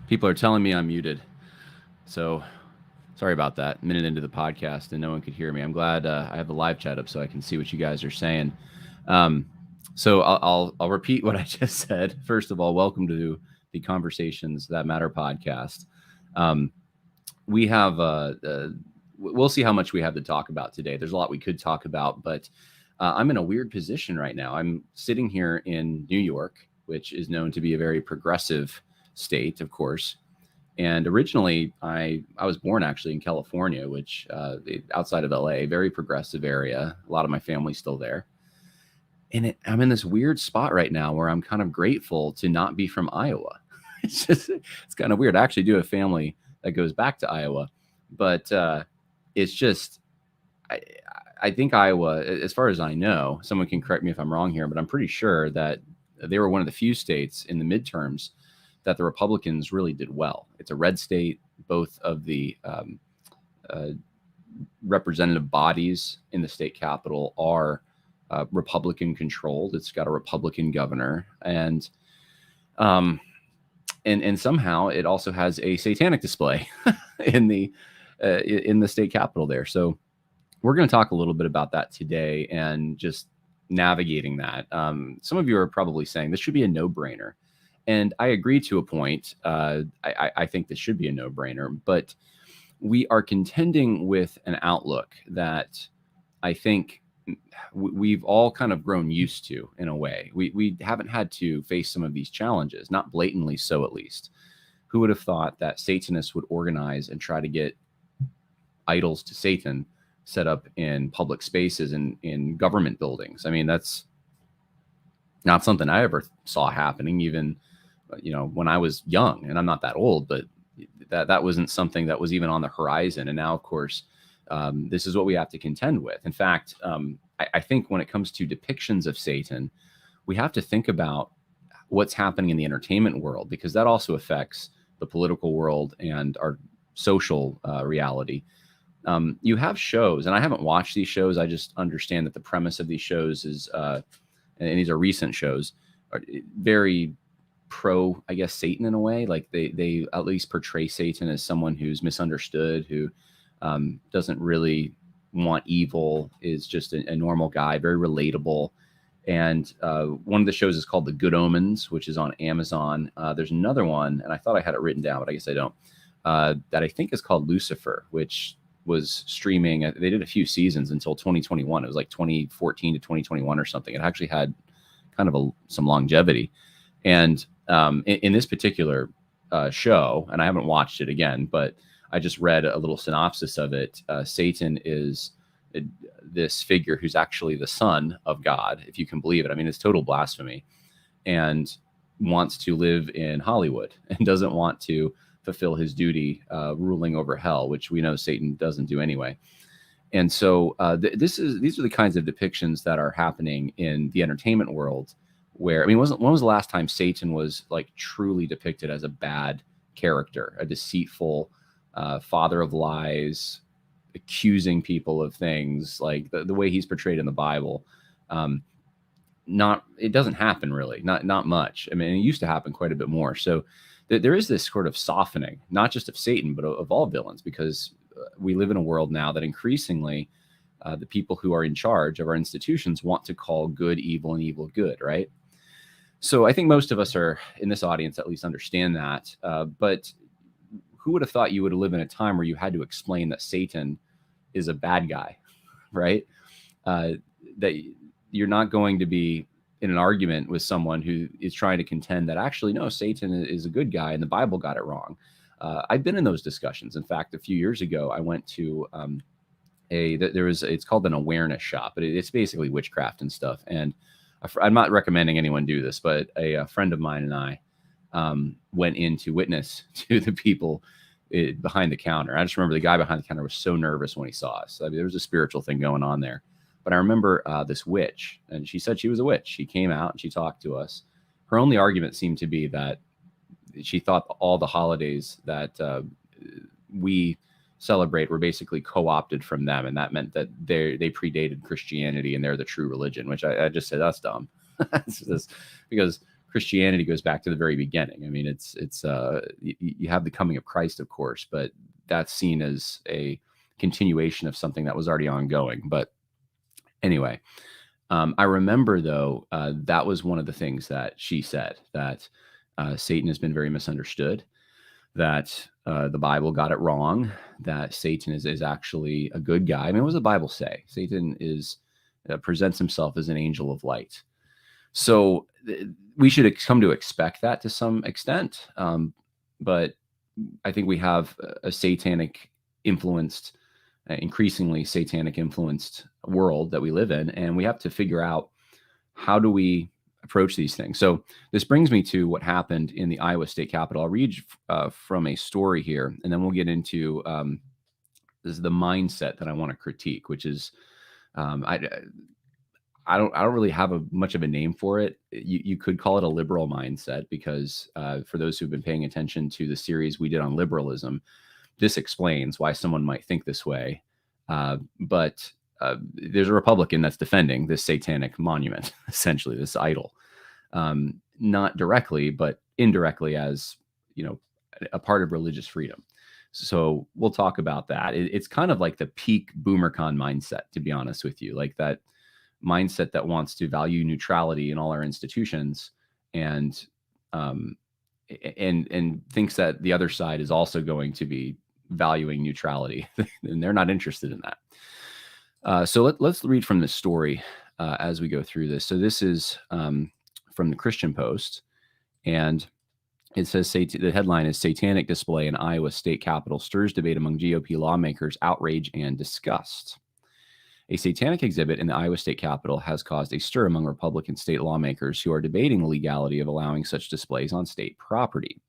People are telling me I'm muted. So sorry about that. A minute into the podcast and no one could hear me. I'm glad I have the live chat up so I can see what you guys are saying. Um, so I'll repeat what I just said. First of all, welcome to the Conversations That Matter podcast. Um, we have we'll see how much we have to talk about today. There's a lot we could talk about, but I'm in a weird position right now. I'm sitting here in New York, which is known to be a very progressive state, of course. And originally, I was born actually in California, which outside of LA, very progressive area. A lot of my family's still there. And I'm in this weird spot right now where I'm kind of grateful to not be from Iowa. It's kind of weird. I actually do have family that goes back to Iowa, but it's just I, I think Iowa, as far as I know, someone can correct me if I'm wrong here, but I'm pretty sure that they were one of the few states in the midterms that the Republicans really did well. It's a red state. Both of the uh, representative bodies in the state capital are Republican controlled. It's got a Republican governor, um, and somehow it also has a Satanic display in the state capital there. So we're going to talk a little bit about that today and just navigating that. Some of you are probably saying this should be a no-brainer, and I agree to a point. I think this should be a no-brainer, but we are contending with an outlook that I think we've all kind of grown used to in a way. We haven't had to face some of these challenges, not blatantly so at least. Who would have thought that Satanists would organize and try to get idols to Satan set up in public spaces and in government buildings? I mean, that's not something I ever saw happening, even when I was young, and I'm not that old, but that wasn't something that was even on the horizon. And now, of course, this is what we have to contend with. In fact, I think when it comes to depictions of Satan, we have to think about what's happening in the entertainment world, because that also affects the political world and our social reality. You have shows, and I haven't watched these shows. I just understand that the premise of these shows is, and these are recent shows, are very pro, I guess, Satan in a way. Like they at least portray Satan as someone who's misunderstood, who doesn't really want evil, is just a normal guy, very relatable. And one of the shows is called The Good Omens, which is on Amazon. There's another one, and I thought I had it written down, but I guess I don't, that I think is called Lucifer, which was streaming. They did a few seasons until 2021. It was like 2014 to 2021 or something. It actually had kind of some longevity. And in this particular show, and I haven't watched it again, but I just read a little synopsis of it. Satan is this figure who's actually the son of God, if you can believe it. I mean, it's total blasphemy, and wants to live in Hollywood and doesn't want to fulfill his duty ruling over hell, which we know Satan doesn't do anyway. And so these are the kinds of depictions that are happening in the entertainment world, where, I mean, when was the last time Satan was like truly depicted as a bad character, a deceitful father of lies, accusing people of things, like the way he's portrayed in the Bible? It doesn't happen really, not much. I mean, it used to happen quite a bit more. So there is this sort of softening, not just of Satan, but of all villains, because we live in a world now that increasingly the people who are in charge of our institutions want to call good evil and evil good, right? So I think most of us are in this audience at least understand that. But who would have thought you would live in a time where you had to explain that Satan is a bad guy, right? That you're not going to be in an argument with someone who is trying to contend that actually, no, Satan is a good guy and the Bible got it wrong. I've been in those discussions. In fact, a few years ago, I went to it's called an awareness shop, but it's basically witchcraft and stuff. And I'm not recommending anyone do this, but a friend of mine and I went in to witness to the people behind the counter. I just remember the guy behind the counter was so nervous when he saw us. I mean, there was a spiritual thing going on there. But I remember this witch, and she said she was a witch. She came out and she talked to us. Her only argument seemed to be that she thought all the holidays that we celebrate were basically co-opted from them, and that meant that they predated Christianity and they're the true religion, which I just said, that's dumb. It's just because Christianity goes back to the very beginning. I mean, you have the coming of Christ, of course, but that's seen as a continuation of something that was already ongoing. But anyway, I remember, though, that was one of the things that she said, that Satan has been very misunderstood, that the Bible got it wrong, that Satan is actually a good guy. I mean, what does the Bible say? Satan presents himself as an angel of light. So we should come to expect that to some extent. But I think we have a satanic influenced, increasingly satanic influenced world that we live in, and we have to figure out, how do we approach these things? So this brings me to what happened in the Iowa State Capitol. I'll read from a story here, and then we'll get into this is the mindset that I want to critique, which is I don't really have much of a name for it. You could call it a liberal mindset, because for those who've been paying attention to the series we did on liberalism, this explains why someone might think this way. But there's a Republican that's defending this satanic monument, essentially this idol, not directly, but indirectly, as a part of religious freedom. So we'll talk about that. It's kind of like the peak boomercon mindset, to be honest with you, like that mindset that wants to value neutrality in all our institutions, and thinks that the other side is also going to be valuing neutrality, and they're not interested in that. So let's read from this story as we go through this. So this is from the Christian Post, and it says, the headline is "Satanic Display in Iowa State Capitol Stirs Debate Among GOP Lawmakers, Outrage and Disgust." A satanic exhibit in the Iowa State Capitol has caused a stir among Republican state lawmakers who are debating the legality of allowing such displays on state property.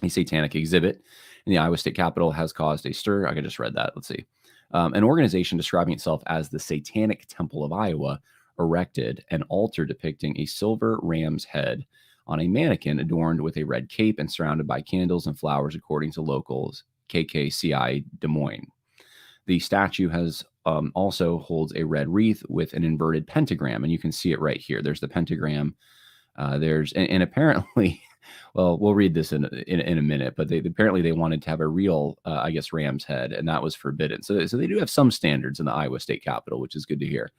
A satanic exhibit in the Iowa State Capitol has caused a stir. I just read that. Let's see. An organization describing itself as the Satanic Temple of Iowa erected an altar depicting a silver ram's head on a mannequin adorned with a red cape and surrounded by candles and flowers, according to locals KKCI Des Moines. The statue has also holds a red wreath with an inverted pentagram, and you can see it right here. There's the pentagram. And apparently, well, we'll read this in a minute, but apparently they wanted to have a real, ram's head, and that was forbidden. So they do have some standards in the Iowa State Capitol, which is good to hear.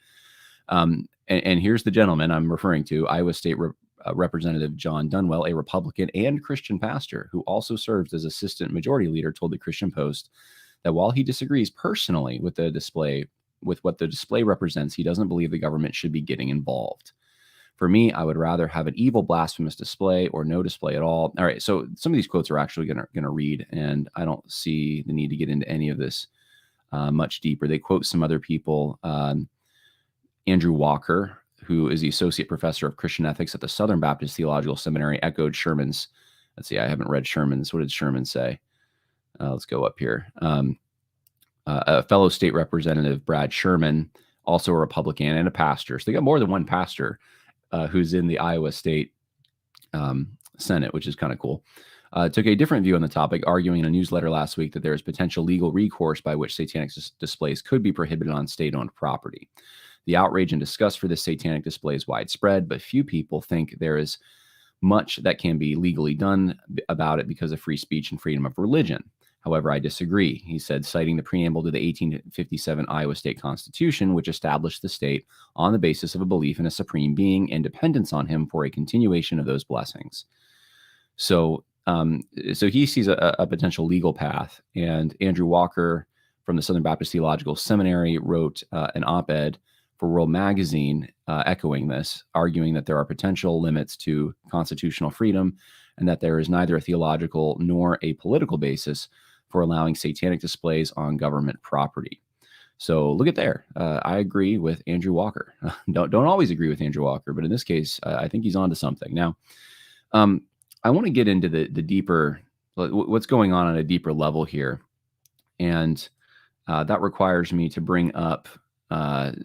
And here's the gentleman I'm referring to, Iowa State Representative Jon Dunwell, a Republican and Christian pastor who also serves as assistant majority leader, told the Christian Post that while he disagrees personally with what the display represents, he doesn't believe the government should be getting involved. For me, I would rather have an evil, blasphemous display or no display at all. All right, so some of these quotes are actually going to read, and I don't see the need to get into any of this much deeper. They quote some other people. Andrew Walker, who is the associate professor of Christian ethics at the Southern Baptist Theological Seminary, echoed Sherman's. Let's see, I haven't read Sherman's. What did Sherman say? Let's go up here. A fellow state representative, Brad Sherman, also a Republican and a pastor. So they got more than one pastor who's in the Iowa State Senate, which is kind of cool. Took a different view on the topic, arguing in a newsletter last week that there is potential legal recourse by which satanic displays could be prohibited on state-owned property. The outrage and disgust for this satanic display is widespread, but few people think there is much that can be legally done about it because of free speech and freedom of religion. However, I disagree, he said, citing the preamble to the 1857 Iowa State Constitution, which established the state on the basis of a belief in a supreme being and dependence on him for a continuation of those blessings. So he sees a potential legal path. And Andrew Walker from the Southern Baptist Theological Seminary wrote an op-ed for World Magazine echoing this, arguing that there are potential limits to constitutional freedom and that there is neither a theological nor a political basis for allowing satanic displays on government property. So look at there. I agree with Andrew Walker. Don't always agree with Andrew Walker, but in this case, I think he's onto something. Now, I want to get into the deeper, what's going on a deeper level here. And that requires me to bring up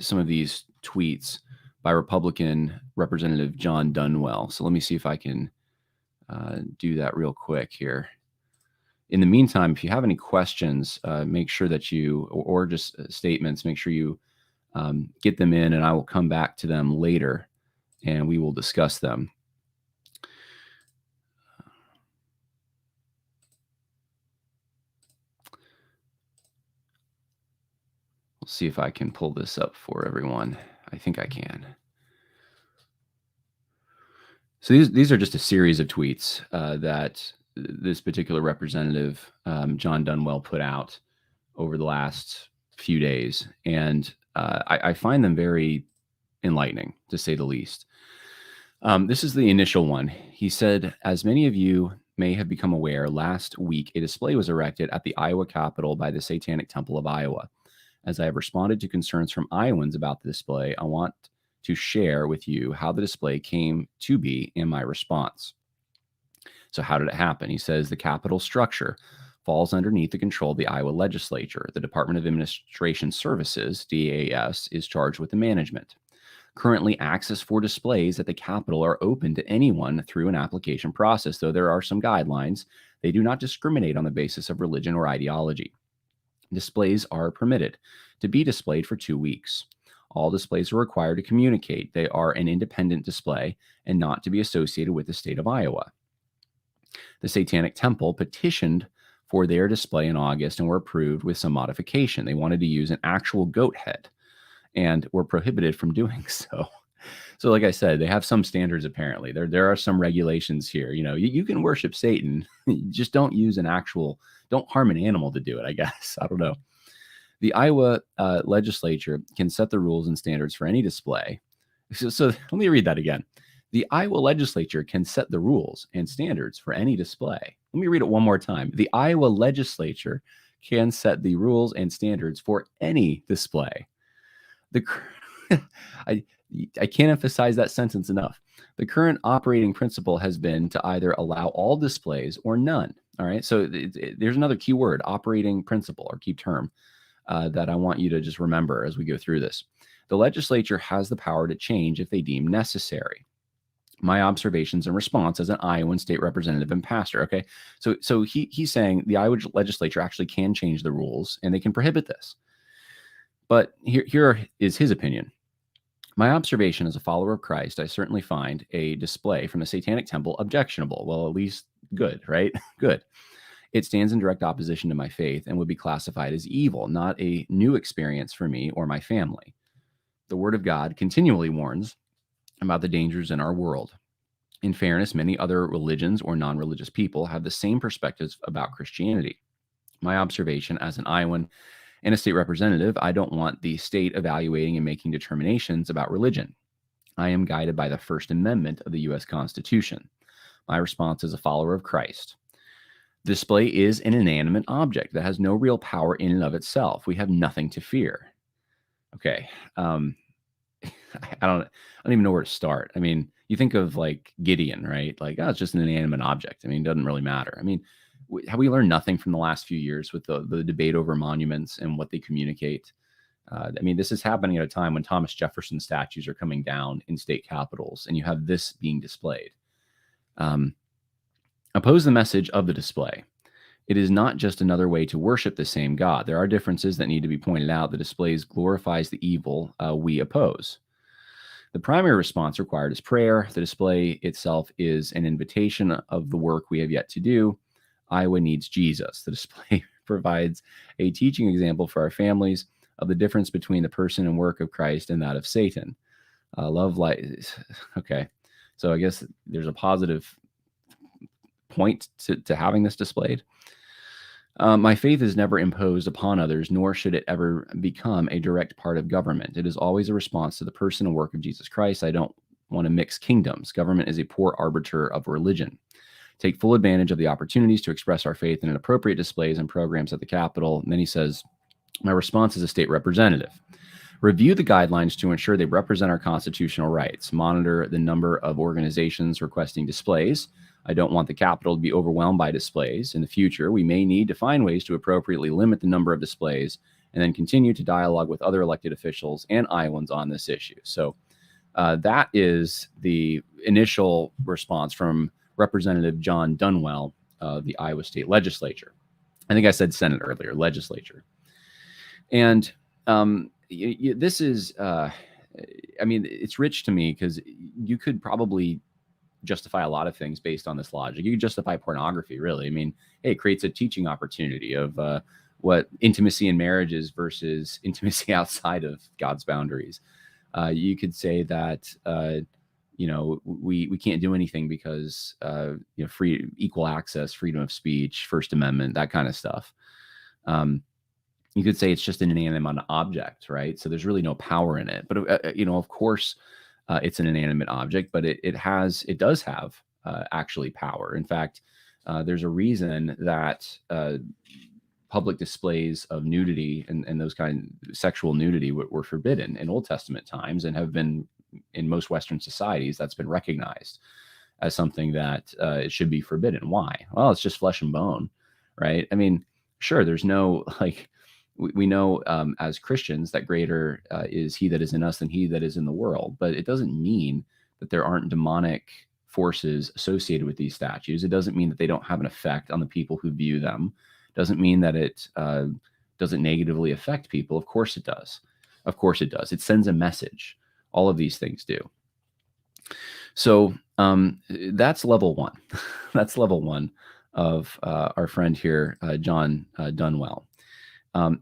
some of these tweets by Republican Representative Jon Dunwell. So let me see if I can do that real quick here. In the meantime, if you have any questions, make sure that or just statements, make sure you get them in, and I will come back to them later and we will discuss them. We'll see if I can pull this up for everyone. I think I can. So these are just a series of tweets that this particular representative, Jon Dunwell, put out over the last few days. And I find them very enlightening, to say the least. This is the initial one. He said, as many of you may have become aware, last week a display was erected at the Iowa Capitol by the Satanic Temple of Iowa. As I have responded to concerns from Iowans about the display, I want to share with you how the display came to be and my response. So how did it happen? He says the Capitol structure falls underneath the control of the Iowa legislature. The Department of Administration Services, DAS, is charged with the management. Currently, access for displays at the Capitol are open to anyone through an application process, though there are some guidelines. They do not discriminate on the basis of religion or ideology. Displays are permitted to be displayed for 2 weeks. All displays are required to communicate they are an independent display and not to be associated with the state of Iowa. The Satanic Temple petitioned for their display in August and were approved with some modification. They wanted to use an actual goat head and were prohibited from doing so. So like I said, they have some standards apparently. There are some regulations here. You know, you can worship Satan, just don't use don't harm an animal to do it, I guess. I don't know. The Iowa legislature can set the rules and standards for any display. So let me read that again. The Iowa legislature can set the rules and standards for any display. Let me read it one more time. The Iowa legislature can set the rules and standards for any display. I can't emphasize that sentence enough. The current operating principle has been to either allow all displays or none. All right. So there's another key word, operating principle or key term that I want you to just remember as we go through this. The legislature has the power to change if they deem necessary. My observations and response as an Iowan state representative and pastor. Okay. So he's saying the Iowa legislature actually can change the rules and they can prohibit this. But here is his opinion. My observation as a follower of Christ, I certainly find a display from the Satanic Temple objectionable. Well, at least good, right? Good. It stands in direct opposition to my faith and would be classified as evil, not a new experience for me or my family. The Word of God continually warns about the dangers in our world. In fairness, many other religions or non-religious people have the same perspectives about Christianity. My observation as an Iowan and a state representative, I don't want the state evaluating and making determinations about religion. I am guided by the First Amendment of the U.S. Constitution. My response as a follower of Christ. Display is an inanimate object that has no real power in and of itself. We have nothing to fear. Okay. I don't even know where to start. I mean, you think of like Gideon, right? Like, oh, it's just an inanimate object. I mean, it doesn't really matter. I mean, have we learned nothing from the last few years with the debate over monuments and what they communicate? I mean, this is happening at a time when Thomas Jefferson statues are coming down in state capitals, and you have this being displayed. Oppose the message of the display. It is not just another way to worship the same God. There are differences that need to be pointed out. The displays glorifies the evil we oppose. The primary response required is prayer. The display itself is an invitation of the work we have yet to do. Iowa needs Jesus. The display provides a teaching example for our families of the difference between the person and work of Christ and that of Satan. Love light. Okay. So I guess there's a positive point to having this displayed. My faith is never imposed upon others, nor should it ever become a direct part of government. It is always a response to the person and work of Jesus Christ. I don't want to mix kingdoms. Government is a poor arbiter of religion. Take full advantage of the opportunities to express our faith in an appropriate displays and programs at the Capitol. And then he says, my response as a state representative. Review the guidelines to ensure they represent our constitutional rights. Monitor the number of organizations requesting displays. I don't want the Capitol to be overwhelmed by displays. In the future, we may need to find ways to appropriately limit the number of displays and then continue to dialogue with other elected officials and Iowans on this issue. So that is the initial response from Representative Jon Dunwell of the Iowa State Legislature. I think I said Senate earlier, legislature. And this is, I mean, it's rich to me because you could probably justify a lot of things based on this logic. You could justify pornography, really. I mean, hey, it creates a teaching opportunity of what intimacy in marriage is versus intimacy outside of God's boundaries. You could say that, we can't do anything because, free, equal access, freedom of speech, First Amendment, that kind of stuff. You could say it's just an inanimate object, right? So there's really no power in it. But, of course, it's an inanimate object, but it does have actually power. In fact, there's a reason that public displays of nudity and those kind of sexual nudity were forbidden in Old Testament times, and have been in most Western societies. That's been recognized as something that it should be forbidden. Why? Well, it's just flesh and bone, right? I mean, sure, there's no, like, we know as Christians that greater is he that is in us than he that is in the world. But it doesn't mean that there aren't demonic forces associated with these statues. It doesn't mean that they don't have an effect on the people who view them. It doesn't mean that it doesn't negatively affect people. Of course it does. Of course it does. It sends a message. All of these things do. So that's level one. That's level one of our friend here, Jon Dunwell.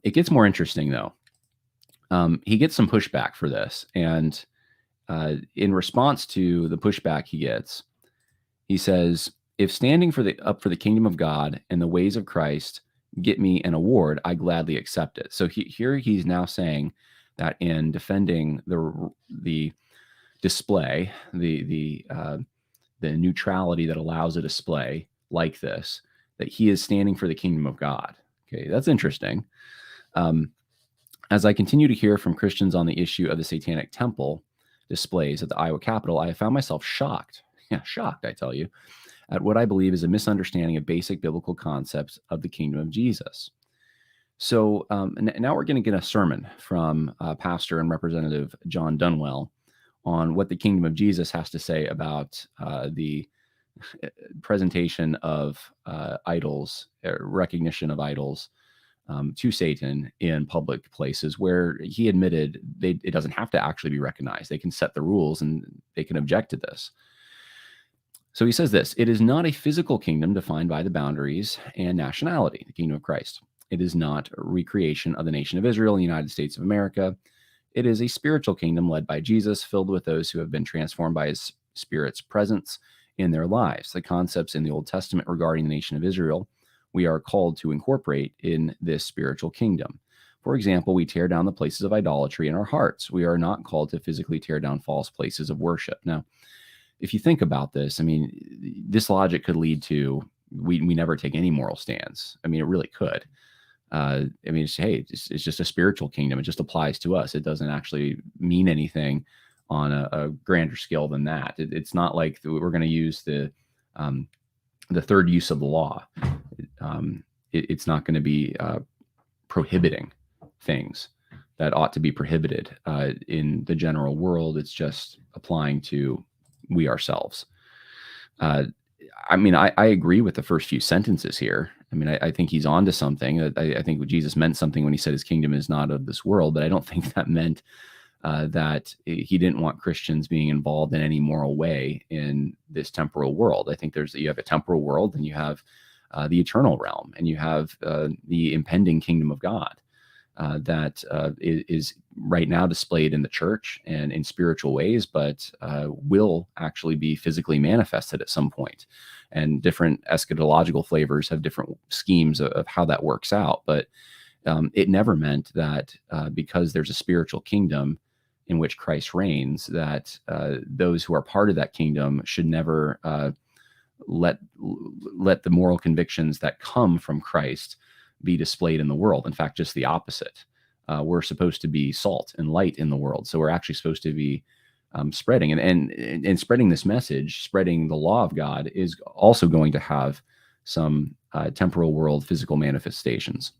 It gets more interesting, though. He gets some pushback for this. And in response to the pushback he gets, he says, if standing up for the kingdom of God and the ways of Christ get me an award, I gladly accept it. So here he's now saying that in defending the display, the neutrality that allows a display like this, that he is standing for the kingdom of God. Okay, that's interesting. As I continue to hear from Christians on the issue of the Satanic Temple displays at the Iowa Capitol, I have found myself shocked, I tell you, at what I believe is a misunderstanding of basic biblical concepts of the kingdom of Jesus. So now we're going to get a sermon from Pastor and Representative Jon Dunwell on what the kingdom of Jesus has to say about the presentation of idols, recognition of idols to Satan in public places, where he admitted it doesn't have to actually be recognized. They can set the rules and they can object to this. So he says this: it is not a physical kingdom defined by the boundaries and nationality, the kingdom of Christ. It is not a recreation of the nation of Israel in the United States of America. It is a spiritual kingdom led by Jesus, filled with those who have been transformed by his Spirit's presence in their lives. The concepts in the Old Testament regarding the nation of Israel, we are called to incorporate in this spiritual kingdom. For example, we tear down the places of idolatry in our hearts. We are not called to physically tear down false places of worship. Now, if you think about this, I mean, this logic could lead to we never take any moral stance. I mean, it really could. I mean, it's just a spiritual kingdom. It just applies to us. It doesn't actually mean anything on a grander scale than that. It's not like we're going to use the third use of the law. It's not going to be prohibiting things that ought to be prohibited in the general world. It's just applying to we ourselves. I mean, I agree with the first few sentences here. I mean, I think he's on to something. I think Jesus meant something when he said his kingdom is not of this world, but I don't think that meant that he didn't want Christians being involved in any moral way in this temporal world. I think you have a temporal world, and you have the eternal realm, and you have the impending kingdom of God that is right now displayed in the church and in spiritual ways, but will actually be physically manifested at some point. And different eschatological flavors have different schemes of how that works out. But it never meant that because there's a spiritual kingdom in which Christ reigns, that those who are part of that kingdom should never let the moral convictions that come from Christ be displayed in the world. In fact, just the opposite. We're supposed to be salt and light in the world. So we're actually supposed to be spreading and spreading this message, spreading the law of God, is also going to have some temporal world physical manifestations.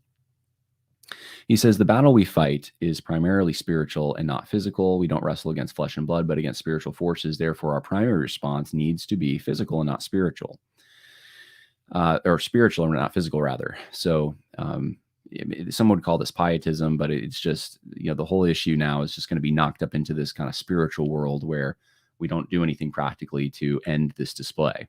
He says, the battle we fight is primarily spiritual and not physical. We don't wrestle against flesh and blood, but against spiritual forces. Therefore, our primary response needs to be physical and not spiritual. Or spiritual and not physical, rather. So some would call this pietism, but it's just, the whole issue now is just going to be knocked up into this kind of spiritual world where we don't do anything practically to end this display.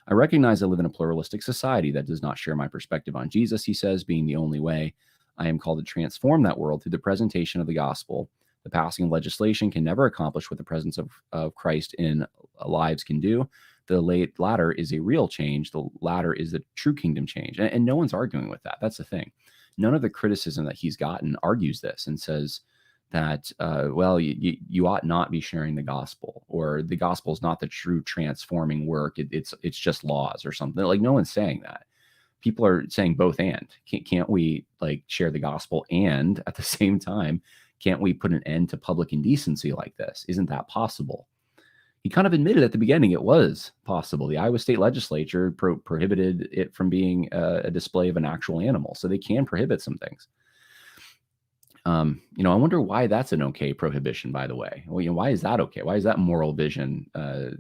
I recognize I live in a pluralistic society that does not share my perspective on Jesus, he says, being the only way. I am called to transform that world through the presentation of the gospel. The passing of legislation can never accomplish what the presence of Christ in lives can do. The latter is a real change. The latter is the true kingdom change. And no one's arguing with that. That's the thing. None of the criticism that he's gotten argues this and says that, well, you ought not be sharing the gospel, or the gospel is not the true transforming work. It's just laws or something. Like, no one's saying that. People are saying both and. Can't we like share the gospel and at the same time, can't we put an end to public indecency like this? Isn't that possible? He kind of admitted at the beginning it was possible. The Iowa State Legislature prohibited it from being a display of an actual animal, so they can prohibit some things. I wonder why that's an okay prohibition, by the way. Well, why is that okay? Why is that moral vision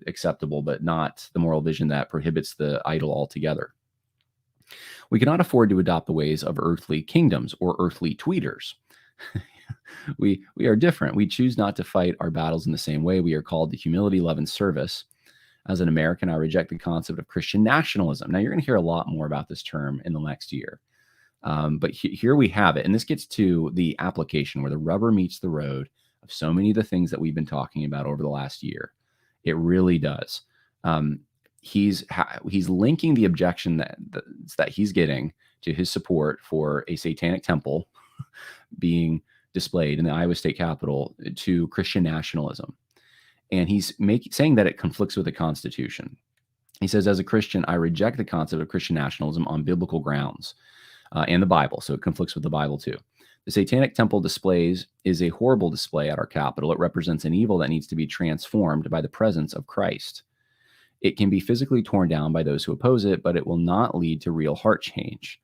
acceptable, but not the moral vision that prohibits the idol altogether? We cannot afford to adopt the ways of earthly kingdoms or earthly tweeters. We are different. We choose not to fight our battles in the same way. We are called to humility, love, and service. As an American, I reject the concept of Christian nationalism. Now, you're going to hear a lot more about this term in the next year. But here we have it. And this gets to the application where the rubber meets the road of so many of the things that we've been talking about over the last year. It really does. He's linking the objection that he's getting to his support for a satanic temple being displayed in the Iowa State Capitol to Christian nationalism. And he's saying that it conflicts with the Constitution. He says, as a Christian, I reject the concept of Christian nationalism on biblical grounds and the Bible. So it conflicts with the Bible too. The Satanic Temple displays is a horrible display at our Capitol. It represents an evil that needs to be transformed by the presence of Christ. It can be physically torn down by those who oppose it, but it will not lead to real heart change.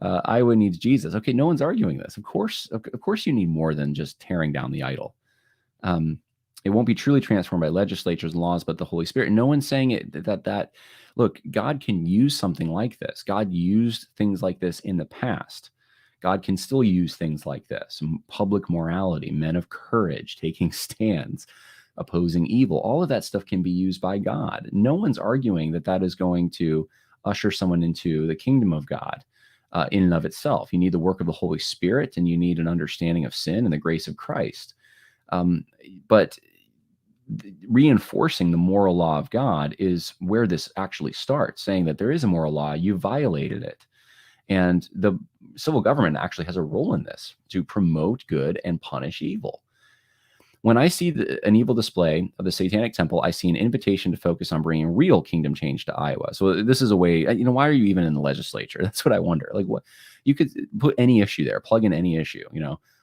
Iowa needs Jesus. Okay, no one's arguing this. Of course, you need more than just tearing down the idol. It won't be truly transformed by legislatures and laws, but the Holy Spirit. No one's saying that look, God can use something like this. God used things like this in the past. God can still use things like this. Public morality, men of courage, taking stands, opposing evil. All of that stuff can be used by God. No one's arguing that is going to usher someone into the kingdom of God. In and of itself. You need the work of the Holy Spirit, and you need an understanding of sin and the grace of Christ. But reinforcing the moral law of God is where this actually starts, saying that there is a moral law, you violated it. And the civil government actually has a role in this to promote good and punish evil. When I see an evil display of the Satanic Temple, I see an invitation to focus on bringing real kingdom change to Iowa. So this is a way, why are you even in the legislature? That's what I wonder. Like, what you could put any issue there, plug in any issue.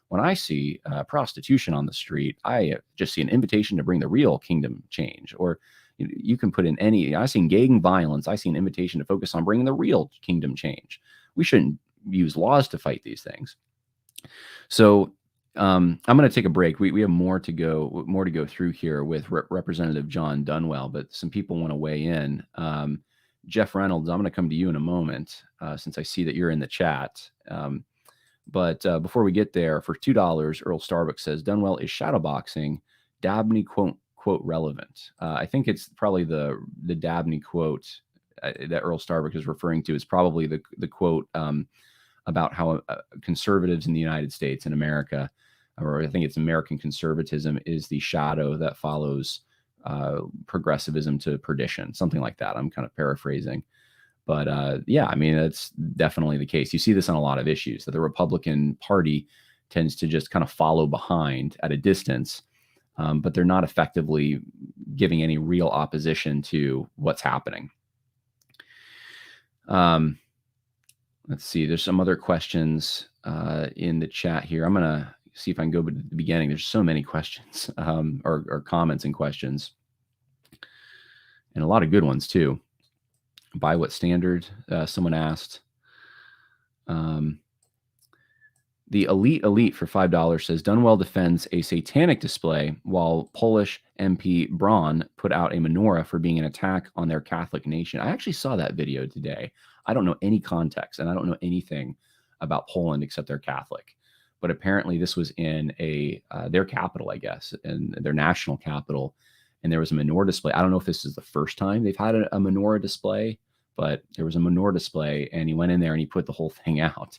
When I see prostitution on the street, I just see an invitation to bring the real kingdom change. Or you can put in any, I see gang violence. I see an invitation to focus on bringing the real kingdom change. We shouldn't use laws to fight these things. So, I'm going to take a break. We have more to go through here with Representative Jon Dunwell, but some people want to weigh in. Jeff Reynolds, I'm going to come to you in a moment since I see that you're in the chat. But before we get there, for $2, Earl Starbuck says Dunwell is shadowboxing. Dabney quote relevant. I think it's probably the Dabney quote that Earl Starbuck is referring to is probably the quote about how conservatives in the United States and America, or I think it's American conservatism, is the shadow that follows progressivism to perdition, something like that. I'm kind of paraphrasing. But yeah, I mean, that's definitely the case. You see this on a lot of issues, that the Republican Party tends to just kind of follow behind at a distance, but they're not effectively giving any real opposition to what's happening. Let's see, there's some other questions in the chat here. I'm going to see if I can go to the beginning. There's so many questions or comments and questions, and a lot of good ones too. By what standard? Someone asked. The elite for $5 says Dunwell defends a satanic display while Polish MP Braun put out a menorah for being an attack on their Catholic nation. I actually saw that video today. I don't know any context, and I don't know anything about Poland except they're Catholic. But apparently this was in their capital, I guess, in their national capital, and there was a menorah display. I don't know if this is the first time they've had a menorah display, but there was a menorah display, and he went in there and he put the whole thing out.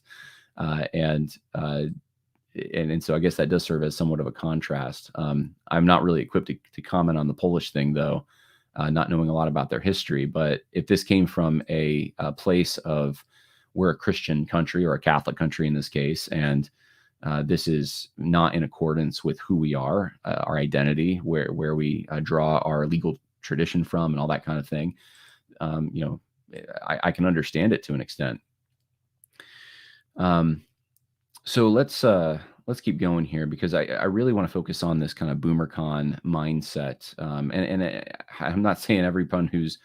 And so I guess that does serve as somewhat of a contrast. I'm not really equipped to comment on the Polish thing, though, not knowing a lot about their history. But if this came from a place of we're a Christian country, or a Catholic country in this case, and this is not in accordance with who we are, our identity, where we draw our legal tradition from, and all that kind of thing, I can understand it to an extent. So let's keep going here, because I really want to focus on this kind of BoomerCon mindset. And I'm not saying everyone who's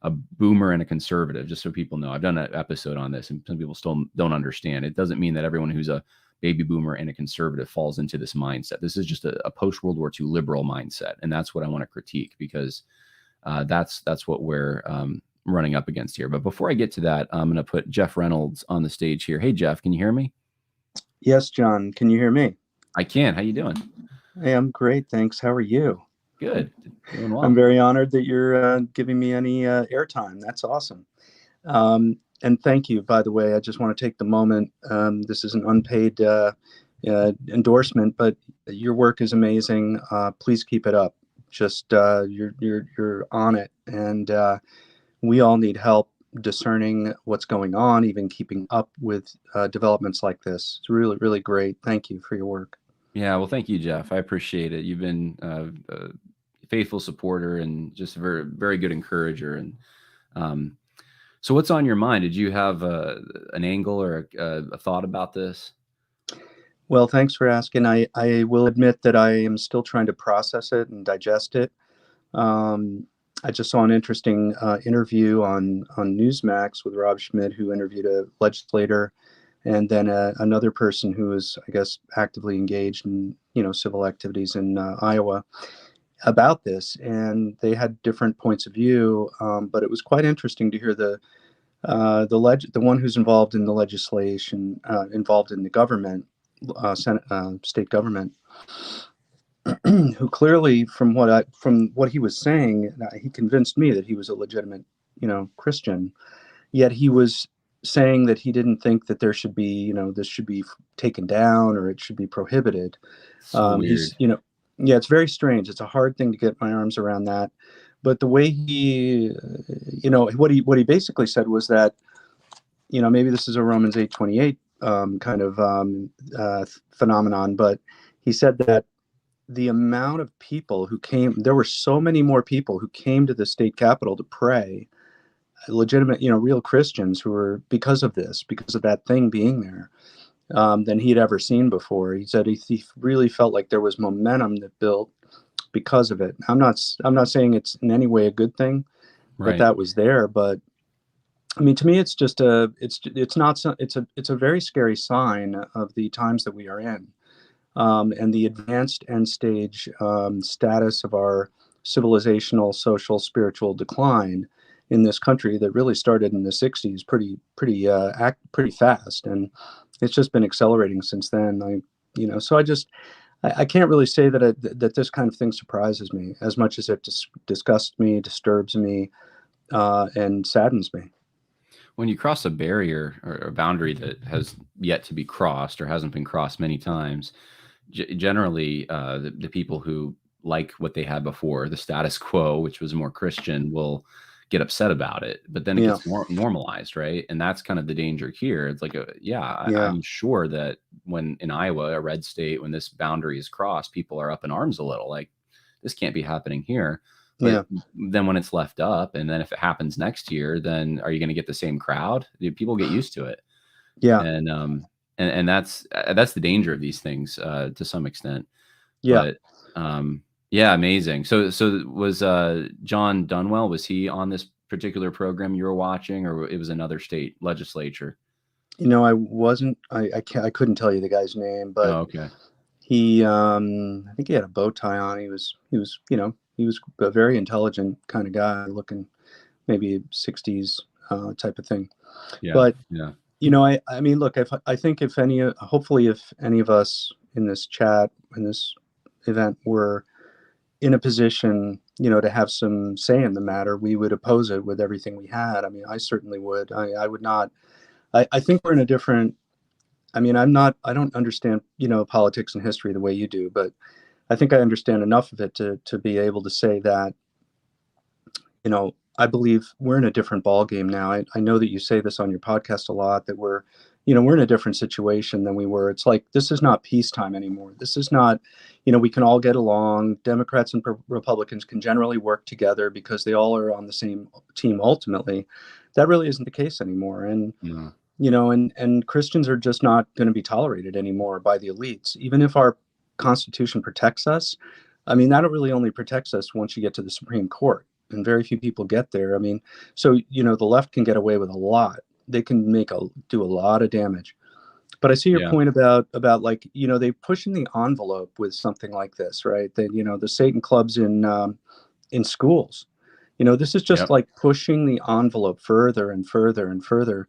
a boomer and a conservative, just so people know. I've done an episode on this, and some people still don't understand. It doesn't mean that everyone who's a baby boomer and a conservative falls into this mindset. This is just a post-World War II liberal mindset, and that's what I want to critique, because that's what we're running up against here. But before I get to that, I'm going to put Jeff Reynolds on the stage here. Hey, Jeff, can you hear me? Yes, John. Can you hear me? I can. How you doing? Hey, I'm great. Thanks. How are you? Good. Doing well. I'm very honored that you're giving me any airtime. That's awesome. And thank you, by the way. I just want to take the moment. This is an unpaid endorsement, but your work is amazing. Please keep it up. Just you're on it, and we all need help discerning what's going on, even keeping up with developments like this. It's really, really great. Thank you for your work. Yeah, well, thank you, Jeff. I appreciate it. You've been a faithful supporter and just a very, very good encourager. And so what's on your mind? Did you have an angle or a thought about this? Well, thanks for asking. I will admit that I am still trying to process it and digest it. I just saw an interesting interview on Newsmax with Rob Schmidt, who interviewed a legislator, and then another person who is, I guess, actively engaged in civil activities in Iowa about this, and they had different points of view. But it was quite interesting to hear the one who's involved in the legislation, involved in the government, state government. Who clearly, from what he was saying, he convinced me that he was a legitimate, Christian. Yet he was saying that he didn't think that there should be, this should be taken down or it should be prohibited. So weird. Yeah, it's very strange. It's a hard thing to get my arms around that. But the way he, what he basically said was that, maybe this is a Romans 8:28 kind of phenomenon, but he said that the amount of people who came, there were so many more people who came to the state capitol to pray, legitimate, real Christians who were, because of that thing being there, than he'd ever seen before. He said he really felt like there was momentum that built because of it. I'm not saying it's in any way a good thing, right, that was there, but I mean, to me, it's just it's a very scary sign of the times that we are in. And the advanced end stage status of our civilizational, social, spiritual decline in this country that really started in the 60s pretty fast, and it's just been accelerating since then. So I can't really say that this kind of thing surprises me as much as it disgusts me, disturbs me, and saddens me. When you cross a barrier or a boundary that has yet to be crossed or hasn't been crossed many times, generally the people who like what they had before, the status quo, which was more Christian, will get upset about it, but then it gets more normalized, right? And that's kind of the danger here. It's like, I'm sure that when in Iowa, a red state, when this boundary is crossed, people are up in arms a little, like, this can't be happening here. But then when it's left up, and then if it happens next year, then are you going to get the same crowd? People get used to it. Yeah. And that's the danger of these things to some extent. Yeah. But yeah, amazing. So was Jon Dunwell, was he on this particular program you were watching, or it was another state legislature? I wasn't. I couldn't tell you the guy's name, but okay. He, I think he had a bow tie on. He was a very intelligent kind of guy, looking maybe 60s type of thing. Yeah. But yeah. I mean, look, I think hopefully if any of us in this chat, in this event, were in a position, to have some say in the matter, we would oppose it with everything we had. I mean, I certainly would. I would not. I think we're in a different. I mean, I don't understand, politics and history the way you do, but I think I understand enough of it to be able to say that, I believe we're in a different ball game now. I know that you say this on your podcast a lot, that we're in a different situation than we were. It's like, this is not peacetime anymore. This is not, we can all get along. Democrats and Republicans can generally work together because they all are on the same team ultimately. That really isn't the case anymore. And, No. and Christians are just not going to be tolerated anymore by the elites. Even if our Constitution protects us, I mean, that really only protects us once you get to the Supreme Court. And very few people get there. I mean, so, the left can get away with a lot. They can do a lot of damage. But I see your Yeah. point about like, they pushing the envelope with something like this, right? That, the Satan clubs in schools. This is just Yep. like pushing the envelope further and further and further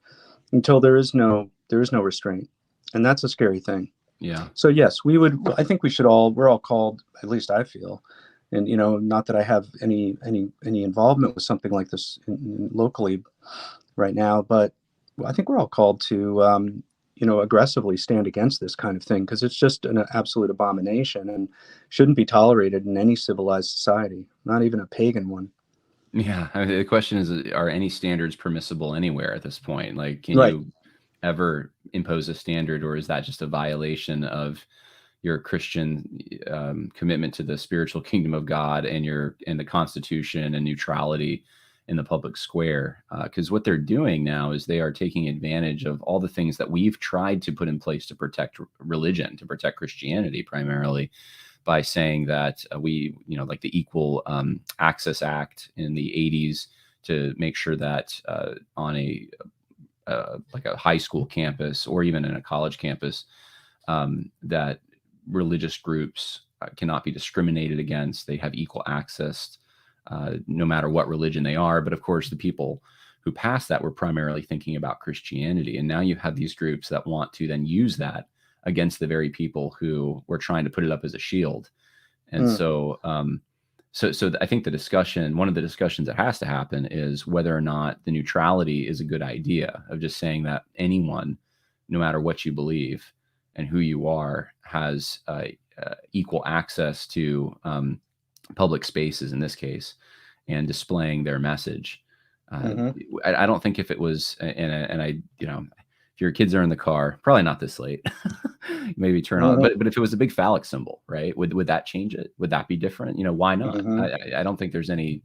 until there is no restraint. And that's a scary thing. Yeah. So yes, I think we're all called, at least I feel, and not that I have any involvement with something like this locally right now, but I think we're all called to aggressively stand against this kind of thing, because it's just an absolute abomination and shouldn't be tolerated in any civilized society, not even a pagan one. Yeah. I mean, the question is, are any standards permissible anywhere at this point? Like, can Right. you ever impose a standard, or is that just a violation of your Christian commitment to the spiritual kingdom of God and the Constitution and neutrality in the public square? Because what they're doing now is they are taking advantage of all the things that we've tried to put in place to protect religion, to protect Christianity primarily, by saying that like the Equal Access Act in the 80s, to make sure that on like a high school campus or even in a college campus, that religious groups cannot be discriminated against. They have equal access, no matter what religion they are. But of course, the people who passed that were primarily thinking about Christianity. And now you have these groups that want to then use that against the very people who were trying to put it up as a shield. And so I think one of the discussions that has to happen is whether or not the neutrality is a good idea, of just saying that anyone, no matter what you believe and who you are, has equal access to public spaces in this case, and displaying their message. I don't think if it was, and I, if your kids are in the car, probably not this late, maybe turn on, but if it was a big phallic symbol, right? Would that change it? Would that be different? Why not? I don't think there's any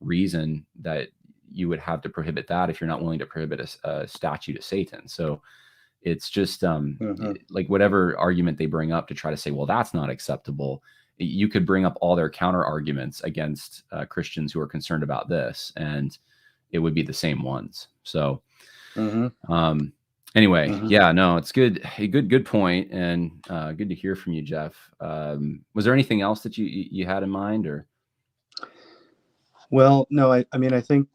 reason that you would have to prohibit that if you're not willing to prohibit a statue to Satan. So it's just like whatever argument they bring up to try to say, well, that's not acceptable. You could bring up all their counter arguments against Christians who are concerned about this, and it would be the same ones. So, anyway, yeah, no, it's good. A good point, and good to hear from you, Jeff. Was there anything else that you had in mind, or? Well, no, I mean, I think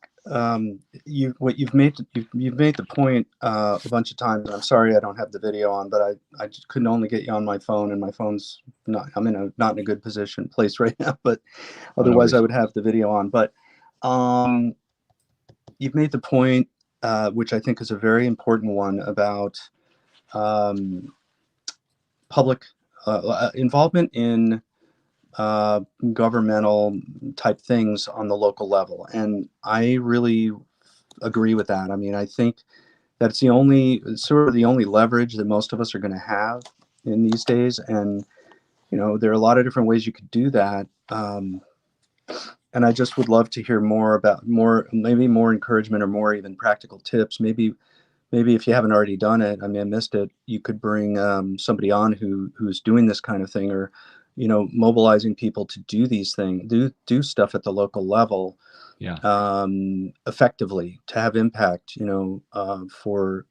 you've made the point a bunch of times. And I'm sorry I don't have the video on, but I just couldn't only get you on my phone, and my phone's I'm not in a good place right now. But otherwise, I would have the video on. But you've made the point, which I think is a very important one, about public involvement in governmental type things on the local level. And I really agree with that. I mean, I think that's the only leverage that most of us are going to have in these days. And, there are a lot of different ways you could do that. And I just would love to hear maybe more encouragement, or more even practical tips. Maybe if you haven't already done it, I mean, I missed it, you could bring somebody on who's doing this kind of thing, or mobilizing people to do these things, do stuff at the local level, effectively, to have impact, for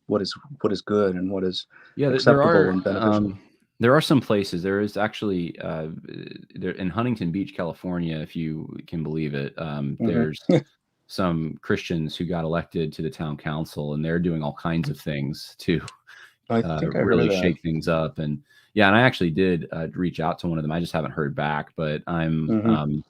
what is good and what is acceptable and beneficial. There are some places. There is actually there in Huntington Beach, California, if you can believe it. There's some Christians who got elected to the town council, and they're doing all kinds of things to really shake things up. And I actually did reach out to one of them. I just haven't heard back, but I'm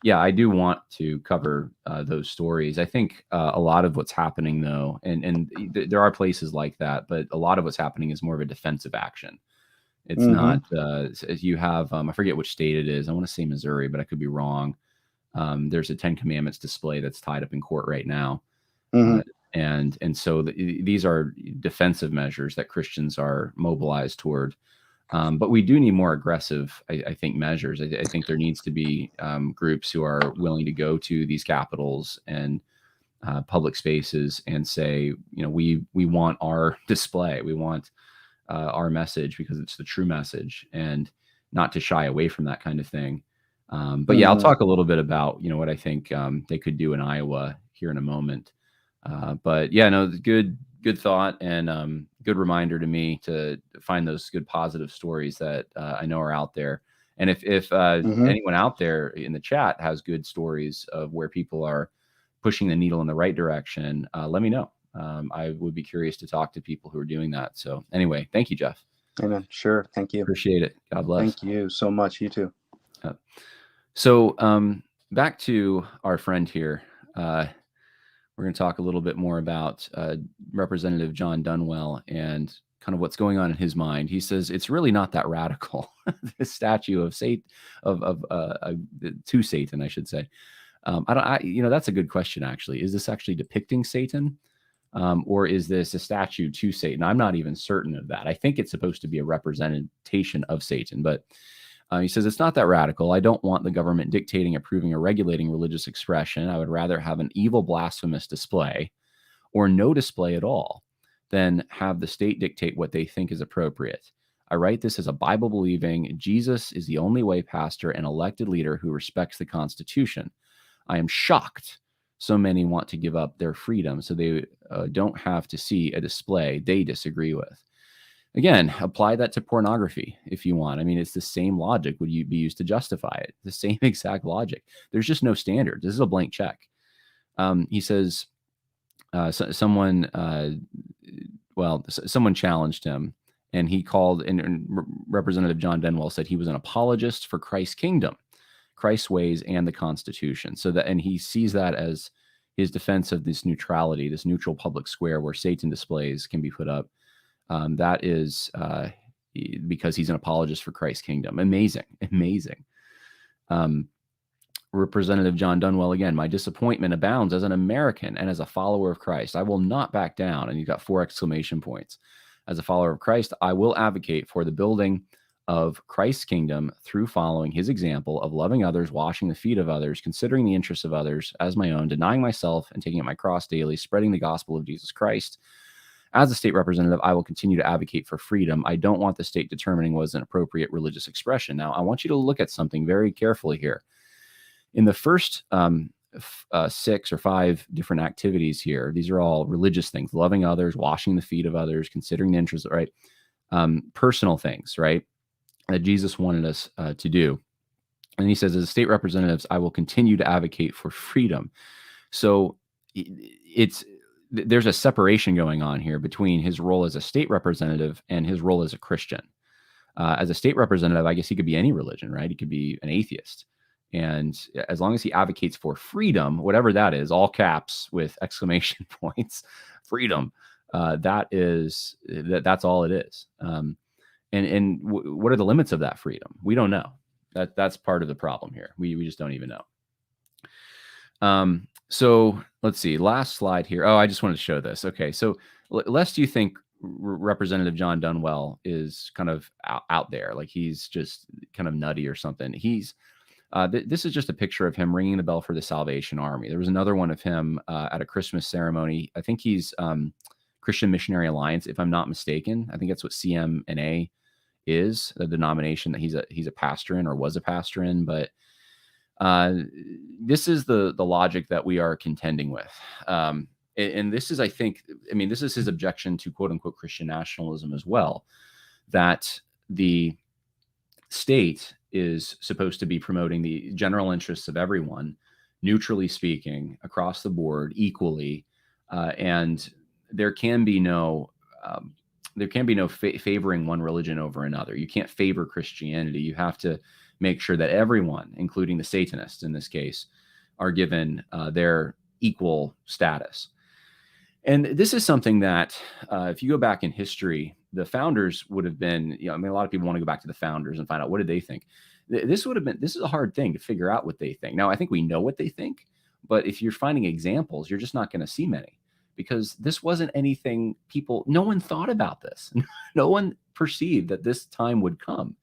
Yeah, I do want to cover those stories. I think a lot of what's happening, though, and there are places like that, but a lot of what's happening is more of a defensive action. It's Mm-hmm. not. You have I forget which state it is. I want to say Missouri, but I could be wrong. There's a Ten Commandments display that's tied up in court right now, Mm-hmm. uh, and so these are defensive measures that Christians are mobilized toward. But we do need more aggressive, I think, measures. I think there needs to be groups who are willing to go to these capitals and public spaces and say, we want our display, we want our message because it's the true message, and not to shy away from that kind of thing. But yeah, I'll Mm-hmm. talk a little bit about what I think they could do in Iowa here in a moment. But yeah, no, good thought, and good reminder to me to find those good positive stories that I know are out there. And if Mm-hmm. anyone out there in the chat has good stories of where people are pushing the needle in the right direction, let me know. I would be curious to talk to people who are doing that. So anyway, thank you, Jeff. Amen. Sure. Thank you. Appreciate it. God bless. Thank you so much. You too. Uh, so back to our friend here. We're going to talk a little bit more about Representative Jon Dunwell and kind of what's going on in his mind. He says it's really not that radical. The statue of Satan, to Satan, I should say. That's a good question. Actually, is this actually depicting Satan, or is this a statue to Satan? I'm not even certain of that. I think it's supposed to be a representation of Satan, but he says it's not that radical. I don't want the government dictating, approving, or regulating religious expression. I would rather have an evil, blasphemous display or no display at all than have the state dictate what they think is appropriate. I write this as a Bible believing, Jesus is the only way pastor and elected leader who respects the Constitution. I am shocked so many want to give up their freedom so they don't have to see a display they disagree with. Again, apply that to pornography if you want. I mean, it's the same logic would you be used to justify it. The same exact logic. There's just no standard. This is a blank check. He says someone challenged him, and he called, and Representative Jon Dunwell said he was an apologist for Christ's kingdom, Christ's ways, and the Constitution. And he sees that as his defense of this neutrality, this neutral public square where Satan displays can be put up. That is because he's an apologist for Christ's kingdom. Amazing. Representative Jon Dunwell again, my disappointment abounds as an American and as a follower of Christ. I will not back down. And you've got 4 exclamation points. As a follower of Christ, I will advocate for the building of Christ's kingdom through following his example of loving others, washing the feet of others, considering the interests of others as my own, denying myself and taking up my cross daily, spreading the gospel of Jesus Christ. As a state representative, I will continue to advocate for freedom. I don't want the state determining what is an appropriate religious expression. Now, I want you to look at something very carefully here. In the first 6 or 5 different activities here, these are all religious things: loving others, washing the feet of others, considering the interests, right? Personal things, right? That Jesus wanted us to do. And he says, as state representatives, I will continue to advocate for freedom. So there's a separation going on here between his role as a state representative and his role as a Christian. As a state representative, I guess he could be any religion, right? He could be an atheist. And as long as he advocates for freedom, whatever that is, all caps with exclamation points, freedom, that's all it is. And what are the limits of that freedom? We don't know. That's part of the problem here. We just don't even know. So let's see. Last slide here. Oh, I just wanted to show this. Okay, so lest you think Representative Jon Dunwell is kind of out there, like he's just kind of nutty or something. This is just a picture of him ringing the bell for the Salvation Army. There was another one of him at a Christmas ceremony. I think he's Christian Missionary Alliance, if I'm not mistaken. I think that's what CMNA is, the denomination that he's a pastor in, or was a pastor in. But this is the logic that we are contending with. And this is, this is his objection to quote unquote Christian nationalism as well, that the state is supposed to be promoting the general interests of everyone, neutrally speaking, across the board, equally, and there can be no favoring one religion over another. You can't favor Christianity. You have to make sure that everyone, including the Satanists in this case, are given their equal status. And this is something that, if you go back in history, the founders would have been, I mean, a lot of people want to go back to the founders and find out what did they think. This is a hard thing to figure out what they think. Now, I think we know what they think, but if you're finding examples, you're just not going to see many, because this wasn't anything no one thought about this. No one perceived that this time would come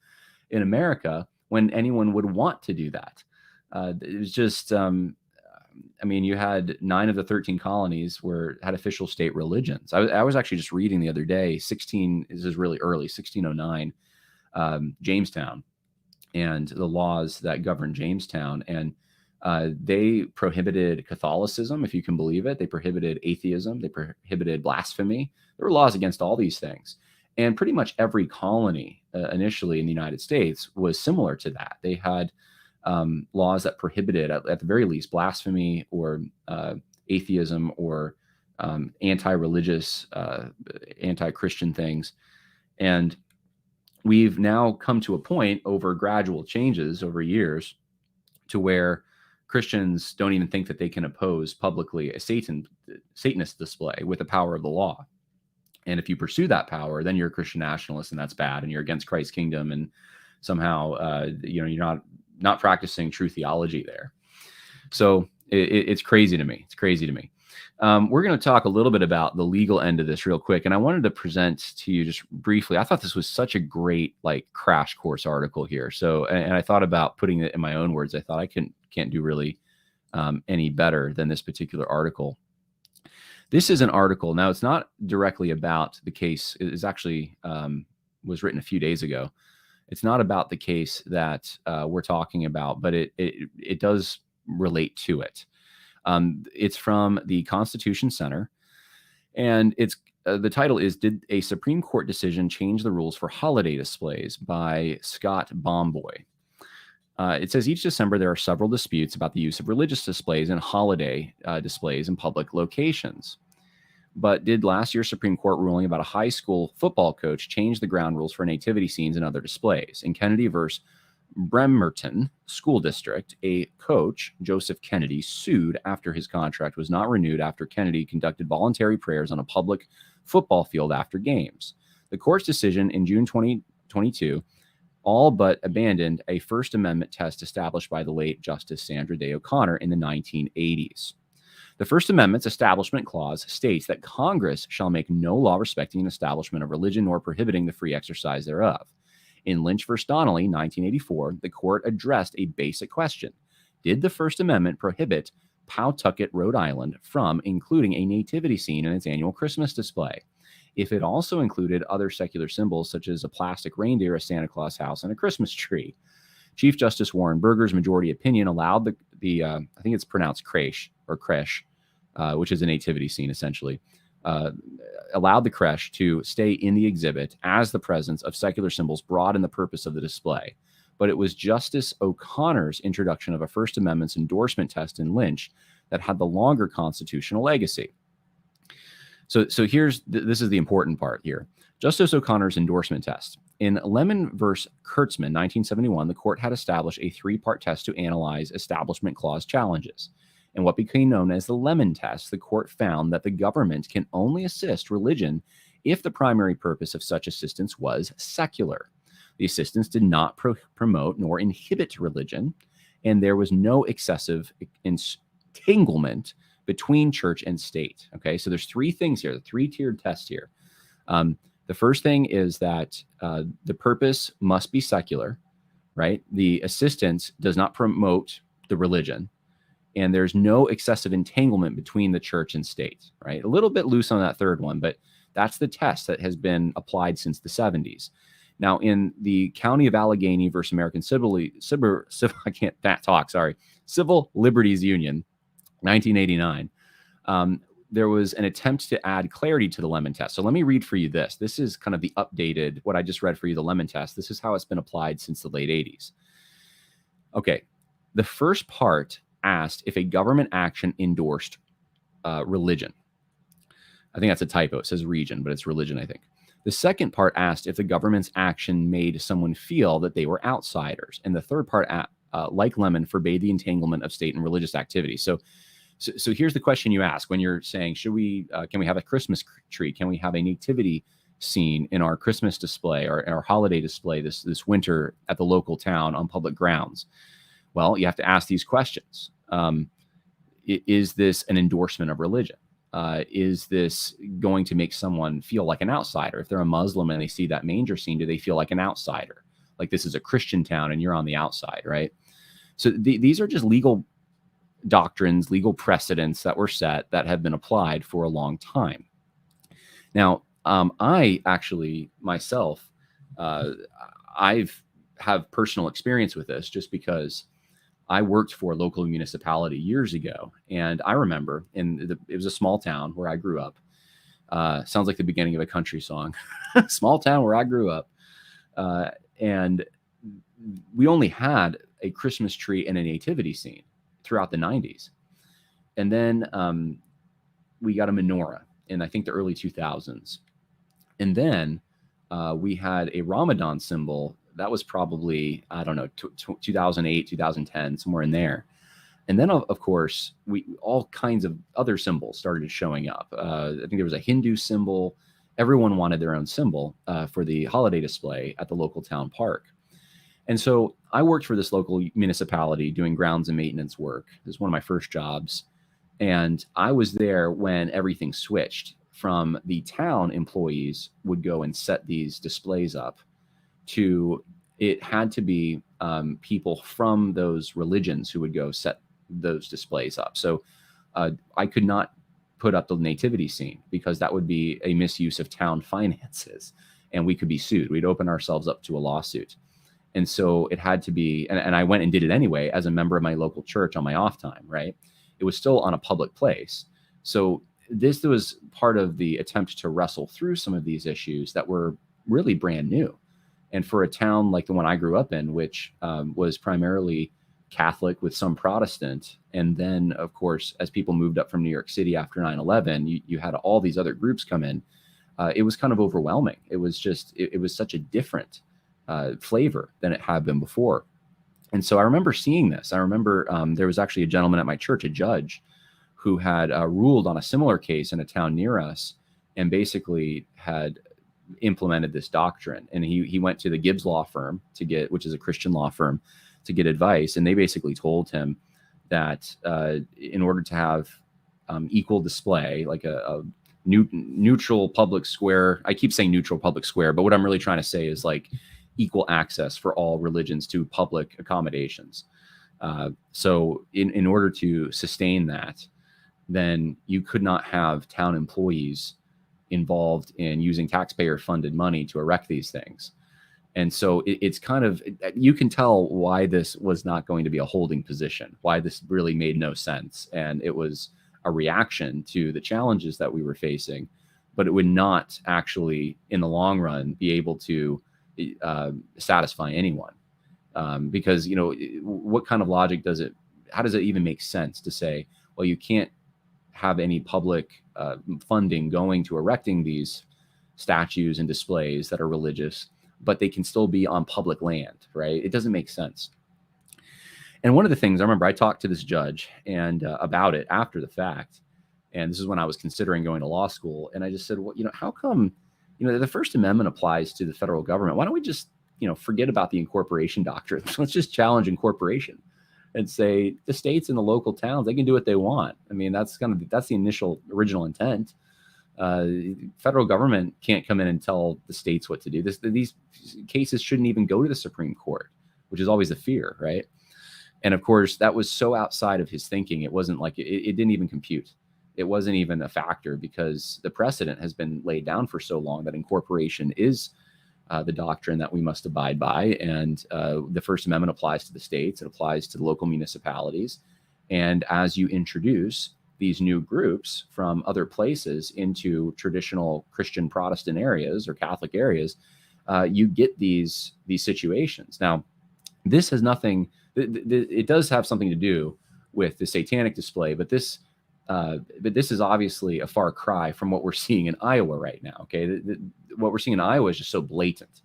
in America when anyone would want to do that. It was just, I mean, you had 9 of the 13 colonies had official state religions. I was actually just reading the other day, this is really early, 1609, Jamestown, and the laws that govern Jamestown. And they prohibited Catholicism, if you can believe it. They prohibited atheism. They prohibited blasphemy. There were laws against all these things. And pretty much every colony initially in the United States was similar to that. They had laws that prohibited, at the very least, blasphemy or atheism or anti-religious, anti-Christian things. And we've now come to a point over gradual changes over years to where Christians don't even think that they can oppose publicly a Satanist display with the power of the law. And if you pursue that power, then you're a Christian nationalist, and that's bad, and you're against Christ's kingdom, and somehow you're not practicing true theology there. So it's crazy to me. It's crazy to me. We're going to talk a little bit about the legal end of this real quick. And I wanted to present to you just briefly. I thought this was such a great crash course article here. So, and I thought about putting it in my own words. I thought I can't do really any better than this particular article. This is an article. Now, it's not directly about the case. It is actually was written a few days ago. It's not about the case that we're talking about, but it does relate to it. It's from the Constitution Center, and it's the title is "Did a Supreme Court Decision Change the Rules for Holiday Displays?" by Scott Bomboy. It says each December there are several disputes about the use of religious displays and holiday displays in public locations. But did last year's Supreme Court ruling about a high school football coach change the ground rules for nativity scenes and other displays? In Kennedy versus Bremerton School District, a coach, Joseph Kennedy, sued after his contract was not renewed after Kennedy conducted voluntary prayers on a public football field after games. The court's decision in June 2022 all but abandoned a First Amendment test established by the late Justice Sandra Day O'Connor in the 1980s. The First Amendment's Establishment Clause states that Congress shall make no law respecting an establishment of religion nor prohibiting the free exercise thereof. In Lynch v. Donnelly, 1984, the court addressed a basic question. Did the First Amendment prohibit Pawtucket, Rhode Island, from including a nativity scene in its annual Christmas display, if it also included other secular symbols such as a plastic reindeer, a Santa Claus house, and a Christmas tree? Chief Justice Warren Burger's majority opinion allowed the I think it's pronounced creche, which is a nativity scene essentially, allowed the creche to stay in the exhibit as the presence of secular symbols broadened the purpose of the display. But it was Justice O'Connor's introduction of a First Amendment's endorsement test in Lynch that had the longer constitutional legacy. So this is the important part here. Justice O'Connor's endorsement test. In Lemon v. Kurtzman, 1971, the court had established a 3-part test to analyze Establishment Clause challenges. In what became known as the Lemon test, the court found that the government can only assist religion if the primary purpose of such assistance was secular. The assistance did not promote nor inhibit religion, and there was no excessive entanglement between church and state. Okay, so there's 3 things here, the 3-tiered test here. The first thing is that the purpose must be secular, right? The assistance does not promote the religion, and there's no excessive entanglement between the church and state, right? A little bit loose on that third one, but that's the test that has been applied since the 70s. Now, in the County of Allegheny versus American Civil Liberties Union, 1989, there was an attempt to add clarity to the Lemon test. So let me read for you this. This is kind of the updated, what I just read for you, the Lemon test. This is how it's been applied since the late 80s. Okay, the first part asked if a government action endorsed religion. I think that's a typo. It says region, but it's religion, I think. The second part asked if the government's action made someone feel that they were outsiders. And the third part, like Lemon, forbade the entanglement of state and religious activity. So here's the question you ask when you're saying, can we have a Christmas tree? Can we have a nativity scene in our Christmas display or our holiday display this winter at the local town on public grounds? Well, you have to ask these questions. Is this an endorsement of religion? Is this going to make someone feel like an outsider? If they're a Muslim and they see that manger scene, do they feel like an outsider? Like this is a Christian town and you're on the outside, right? So these are just legal doctrines, legal precedents that were set that have been applied for a long time. Now, I actually myself, I've have personal experience with this just because I worked for a local municipality years ago. And I remember it was a small town where I grew up. Sounds like the beginning of a country song. Small town where I grew up. And we only had a Christmas tree and a nativity scene throughout the 90s. And then we got a menorah in, I think, the early 2000s. And then we had a Ramadan symbol. That was probably, I don't know, 2008, 2010, somewhere in there. And then, of course, all kinds of other symbols started showing up. I think there was a Hindu symbol. Everyone wanted their own symbol for the holiday display at the local town park. And so I worked for this local municipality doing grounds and maintenance work. It was one of my first jobs. And I was there when everything switched from the town employees would go and set these displays up to it had to be people from those religions who would go set those displays up. So I could not put up the nativity scene because that would be a misuse of town finances and we could be sued. We'd open ourselves up to a lawsuit. And so it had to be, and I went and did it anyway as a member of my local church on my off time, right? It was still on a public place. So this was part of the attempt to wrestle through some of these issues that were really brand new. And for a town like the one I grew up in, which was primarily Catholic with some Protestant, and then, of course, as people moved up from New York City after 9/11, you had all these other groups come in. It was kind of overwhelming. It was just, it was such a different flavor than it had been before. And so I remember seeing this. I remember there was actually a gentleman at my church, a judge, who had ruled on a similar case in a town near us and basically had implemented this doctrine. And he went to the Gibbs law firm to get, which is a Christian law firm, to get advice. And they basically told him that in order to have equal display, like a neutral public square, I keep saying neutral public square, but what I'm really trying to say is like equal access for all religions to public accommodations. So in order to sustain that, then you could not have town employees involved in using taxpayer funded money to erect these things. And so it's kind of, you can tell why this was not going to be a holding position, why this really made no sense. And it was a reaction to the challenges that we were facing, but it would not actually, in the long run, be able to satisfy anyone. Because, you know, what kind of logic does it, how does it even make sense to say, well, you can't have any public funding going to erecting these statues and displays that are religious, but they can still be on public land, right? It doesn't make sense. And one of the things I remember, I talked to this judge and about it after the fact, and this is when I was considering going to law school. And I just said, well, you know, how come, you know, the First Amendment applies to the federal government? Why don't we just, you know, forget about the incorporation doctrine? Let's just challenge incorporation and say the states and the local towns, they can do what they want. I mean, that's the original intent. Federal government can't come in and tell the states what to do. These cases shouldn't even go to the Supreme Court, which is always the fear, right? And of course, that was so outside of his thinking. It wasn't like, it didn't even compute. It wasn't even a factor because the precedent has been laid down for so long that incorporation is the doctrine that we must abide by. And the First Amendment applies to the states. It applies to the local municipalities. And as you introduce these new groups from other places into traditional Christian Protestant areas or Catholic areas, you get these situations. Now, this has nothing, it does have something to do with the Satanic Display, but this is obviously a far cry from what we're seeing in Iowa right now. Okay, what we're seeing in Iowa is just so blatant.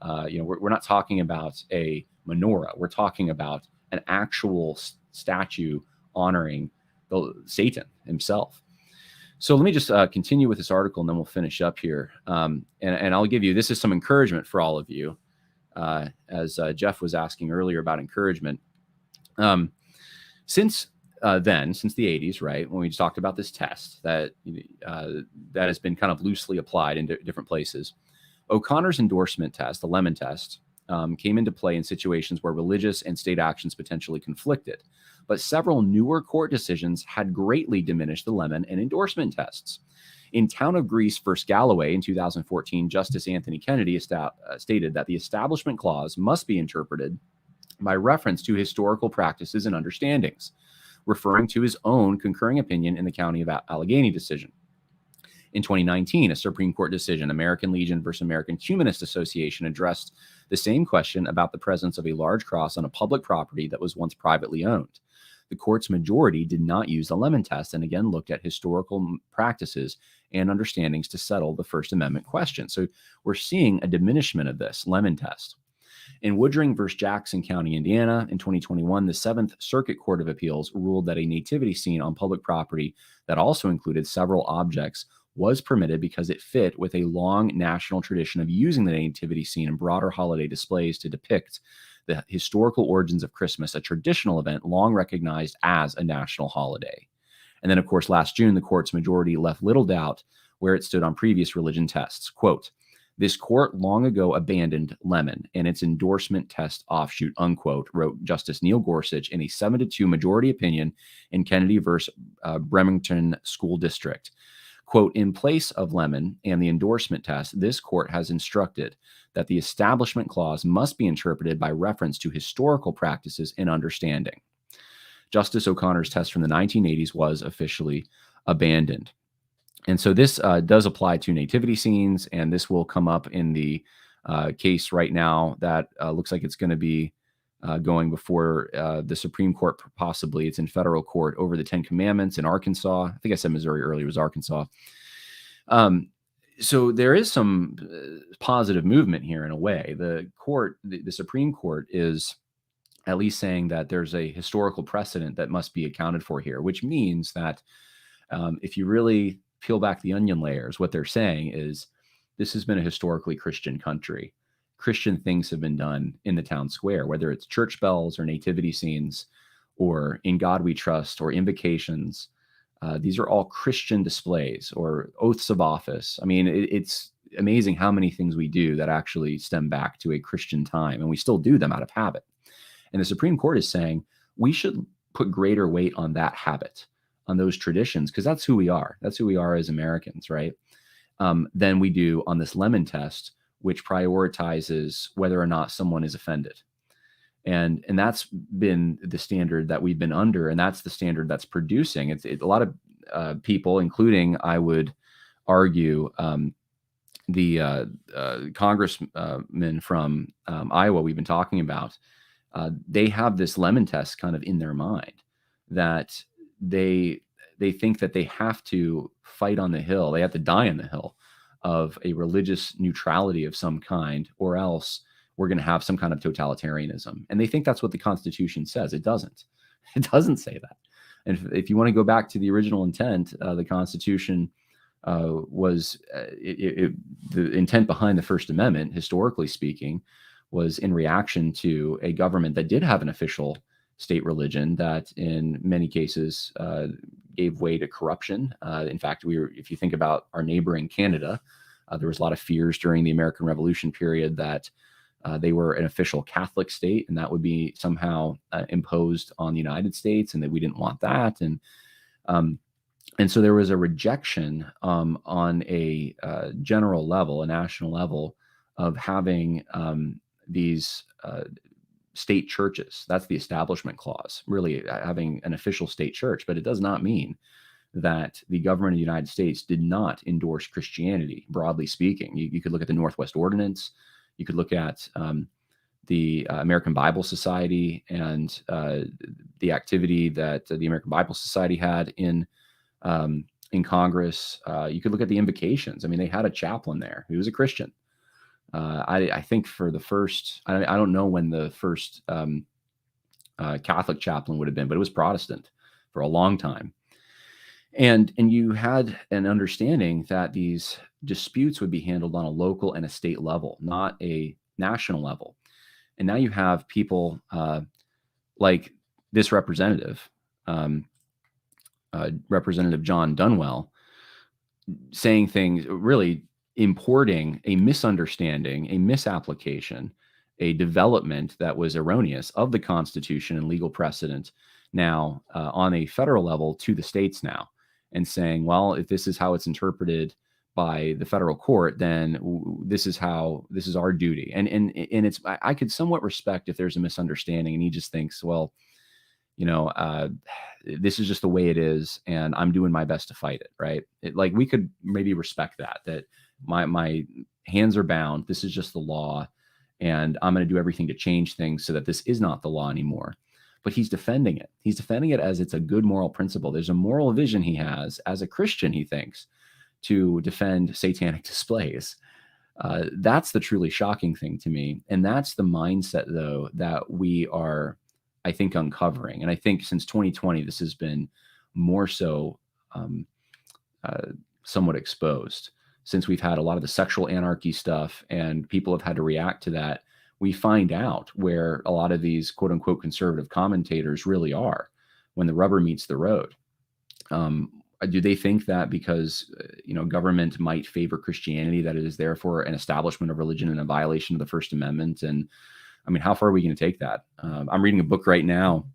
We're not talking about a menorah. We're talking about an actual statue honoring Satan himself. So let me just continue with this article, and then we'll finish up here. And I'll give you, this is some encouragement for all of you, as Jeff was asking earlier about encouragement. Since the 80s, right, when we just talked about this test that has been kind of loosely applied in different places, O'Connor's endorsement test, the Lemon test, came into play in situations where religious and state actions potentially conflicted. But several newer court decisions had greatly diminished the Lemon and endorsement tests. In Town of Greece versus Galloway in 2014, Justice Anthony Kennedy stated that the Establishment Clause must be interpreted by reference to historical practices and understandings, referring to his own concurring opinion in the County of Allegheny decision. In 2019, a Supreme Court decision, American Legion versus American Humanist Association, addressed the same question about the presence of a large cross on a public property that was once privately owned. The court's majority did not use the Lemon test and again looked at historical practices and understandings to settle the First Amendment question. So we're seeing a diminishment of this Lemon test. In Woodring versus Jackson County, Indiana, in 2021, the Seventh Circuit Court of Appeals ruled that a nativity scene on public property that also included several objects was permitted because it fit with a long national tradition of using the nativity scene in broader holiday displays to depict the historical origins of Christmas, a traditional event long recognized as a national holiday. And then, of course, last June, the court's majority left little doubt where it stood on previous religion tests. Quote, "This court long ago abandoned Lemon and its endorsement test offshoot," unquote, wrote Justice Neil Gorsuch in a 7-2 majority opinion in Kennedy versus Bremerton School District. Quote, "In place of Lemon and the endorsement test, this court has instructed that the Establishment Clause must be interpreted by reference to historical practices and understanding." Justice O'Connor's test from the 1980s was officially abandoned. And so this does apply to nativity scenes, and this will come up in the case right now that looks like it's going to be going before the Supreme Court, possibly. It's in federal court over the 10 Commandments in Arkansas. I think I said Missouri earlier, it was Arkansas. So there is some positive movement here in a way. The Supreme Court is at least saying that there's a historical precedent that must be accounted for here, which means that if you really peel back the onion layers, what they're saying is this has been a historically Christian country. Christian things have been done in the town square, whether it's church bells or nativity scenes or In God We Trust or invocations. These are all Christian displays or oaths of office. I mean, it's amazing how many things we do that actually stem back to a Christian time, and we still do them out of habit. And the Supreme Court is saying we should put greater weight on that habit, on those traditions, because that's who we are. That's who we are as Americans, right? Than we do on this Lemon test, which prioritizes whether or not someone is offended. And that's been the standard that we've been under, and that's the standard that's producing. A lot of people, including, I would argue, the congressman from Iowa we've been talking about, they have this Lemon test kind of in their mind that they think that they have to fight on the hill. They have to die on the hill of a religious neutrality of some kind, or else we're going to have some kind of totalitarianism. And they think that's what the Constitution says. It doesn't. It doesn't say that. And if you want to go back to the original intent, the Constitution was the intent behind the First Amendment, historically speaking, was in reaction to a government that did have an official state religion that in many cases gave way to corruption. In fact, if you think about our neighboring Canada, there was a lot of fears during the American Revolution period that they were an official Catholic state, and that would be somehow imposed on the United States, and that we didn't want that. And so there was a rejection on a general level, a national level, of having these state churches. That's the Establishment Clause, really having an official state church. But it does not mean that the government of the United States did not endorse Christianity, broadly speaking. You could look at the Northwest Ordinance. You could look at the American Bible Society and the activity that the American Bible Society had in in Congress. You could look at the invocations. I mean, they had a chaplain there who was a Christian. I think for the first, I don't know when the first Catholic chaplain would have been, but it was Protestant for a long time. And you had an understanding that these disputes would be handled on a local and a state level, not a national level. And now you have people like this representative, Representative Jon Dunwell, saying things, really importing a misunderstanding, a misapplication, a development that was erroneous of the Constitution and legal precedent now on a federal level to the states now, and saying, well, if this is how it's interpreted by the federal court, then this is our duty. And it's, I could somewhat respect if there's a misunderstanding and he just thinks, well, this is just the way it is, and I'm doing my best to fight it. Right. Like we could maybe respect that my hands are bound. This is just the law, and I'm going to do everything to change things so that this is not the law anymore. But he's defending it. He's defending it as it's a good moral principle. There's a moral vision he has as a Christian, he thinks, to defend satanic displays. That's the truly shocking thing to me. And that's the mindset, though, that we are, I think, uncovering. And I think since 2020, this has been more so somewhat exposed, since we've had a lot of the sexual anarchy stuff and people have had to react to that. We find out where a lot of these quote unquote conservative commentators really are when the rubber meets the road. Do they think that because, government might favor Christianity, that it is therefore an establishment of religion and a violation of the First Amendment? And I mean, how far are we going to take that? I'm reading a book right now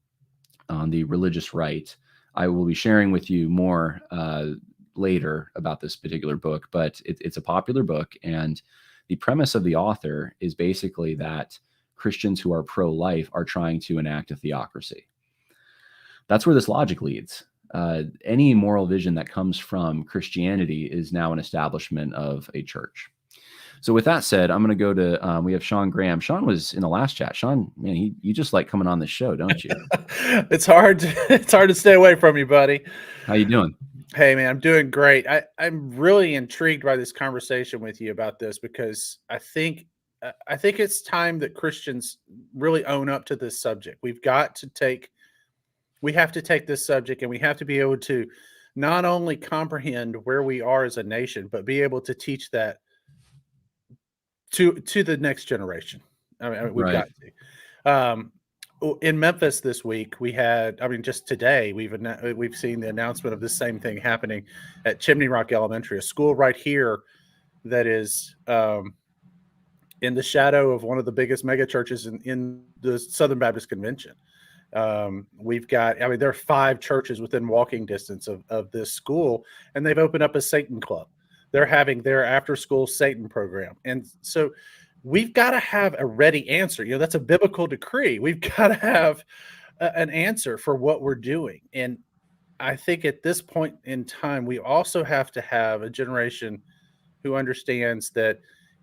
on the religious right. I will be sharing with you more later about this particular book, but it's a popular book. And the premise of the author is basically that Christians who are pro-life are trying to enact a theocracy. That's where this logic leads. Any moral vision that comes from Christianity is now an establishment of a church. So with that said, I'm going to go to, we have Shawn Graham. Shawn was in the last chat. Shawn, man, you just like coming on the show, don't you? It's hard to stay away from you, buddy. How you doing? Hey, man, I'm doing great. I'm really intrigued by this conversation with you about this, because I think it's time that Christians really own up to this subject. We have to take this subject, and we have to be able to not only comprehend where we are as a nation, but be able to teach that to the next generation. I mean, we've got to. In Memphis this week, we had, just today, we've seen the announcement of the same thing happening at Chimney Rock Elementary, a school right here that is in the shadow of one of the biggest mega churches in the Southern Baptist Convention. We've got, there are 5 churches within walking distance of this school, and they've opened up a Satan club. They're having their after-school Satan program. And so we've got to have a ready answer. That's a biblical decree. We've got to have an answer for what we're doing. And I think at this point in time, we also have to have a generation who understands that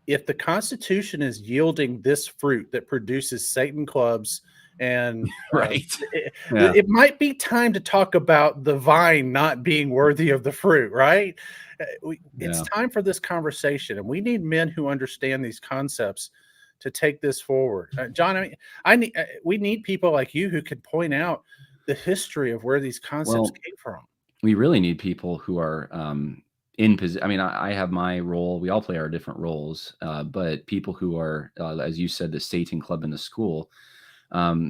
if the Constitution is yielding this fruit that produces Satan clubs, and it might be time to talk about the vine not being worthy of the fruit, right? It's time for this conversation, and we need men who understand these concepts to take this forward. John, we need people like you who can point out the history of where these concepts came from. We really need people who are in position. I have my role. We all play our different roles, but people who are, as you said, the Satan club in the school.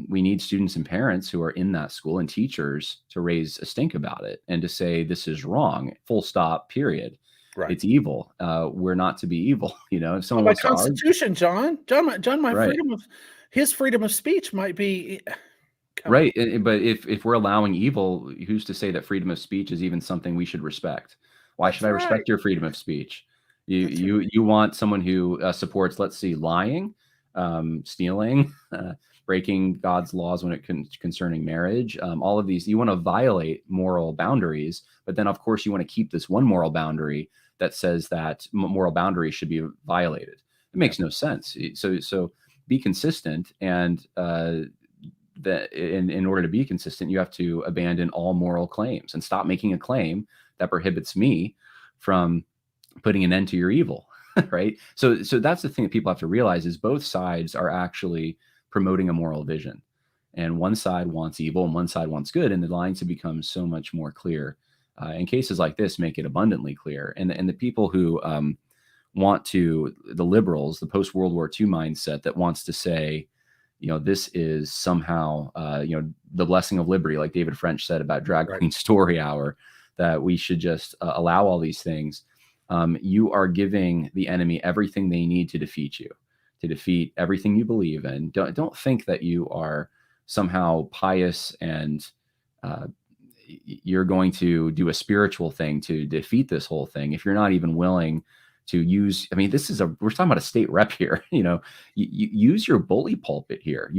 We need students and parents who are in that school and teachers to raise a stink about it and to say, this is wrong, full stop, period. Right. It's evil. We're not to be evil. If someone wants Constitution, John, my freedom of speech might be right. But if we're allowing evil, who's to say that freedom of speech is even something we should respect? Why should I respect your freedom of speech? You want someone who supports, let's see, lying, stealing, breaking God's laws when it concerning marriage, all of these, you want to violate moral boundaries, but then of course you want to keep this one moral boundary that says that moral boundaries should be violated. It makes no sense. So be consistent, and that in order to be consistent, you have to abandon all moral claims and stop making a claim that prohibits me from putting an end to your evil, right? So that's the thing that people have to realize is both sides are actually promoting a moral vision. And one side wants evil and one side wants good. And the lines have become so much more clear. And cases like this make it abundantly clear. And the people who want to, the liberals, the post-World War II mindset that wants to say, this is somehow, the blessing of liberty, like David French said about Drag Queen Story Hour, that we should just allow all these things. You are giving the enemy everything they need to defeat you, to defeat everything you believe in. Don't think that you are somehow pious and you're going to do a spiritual thing to defeat this whole thing if you're not even willing to use. I mean, we're talking about a state rep here. You use your bully pulpit here.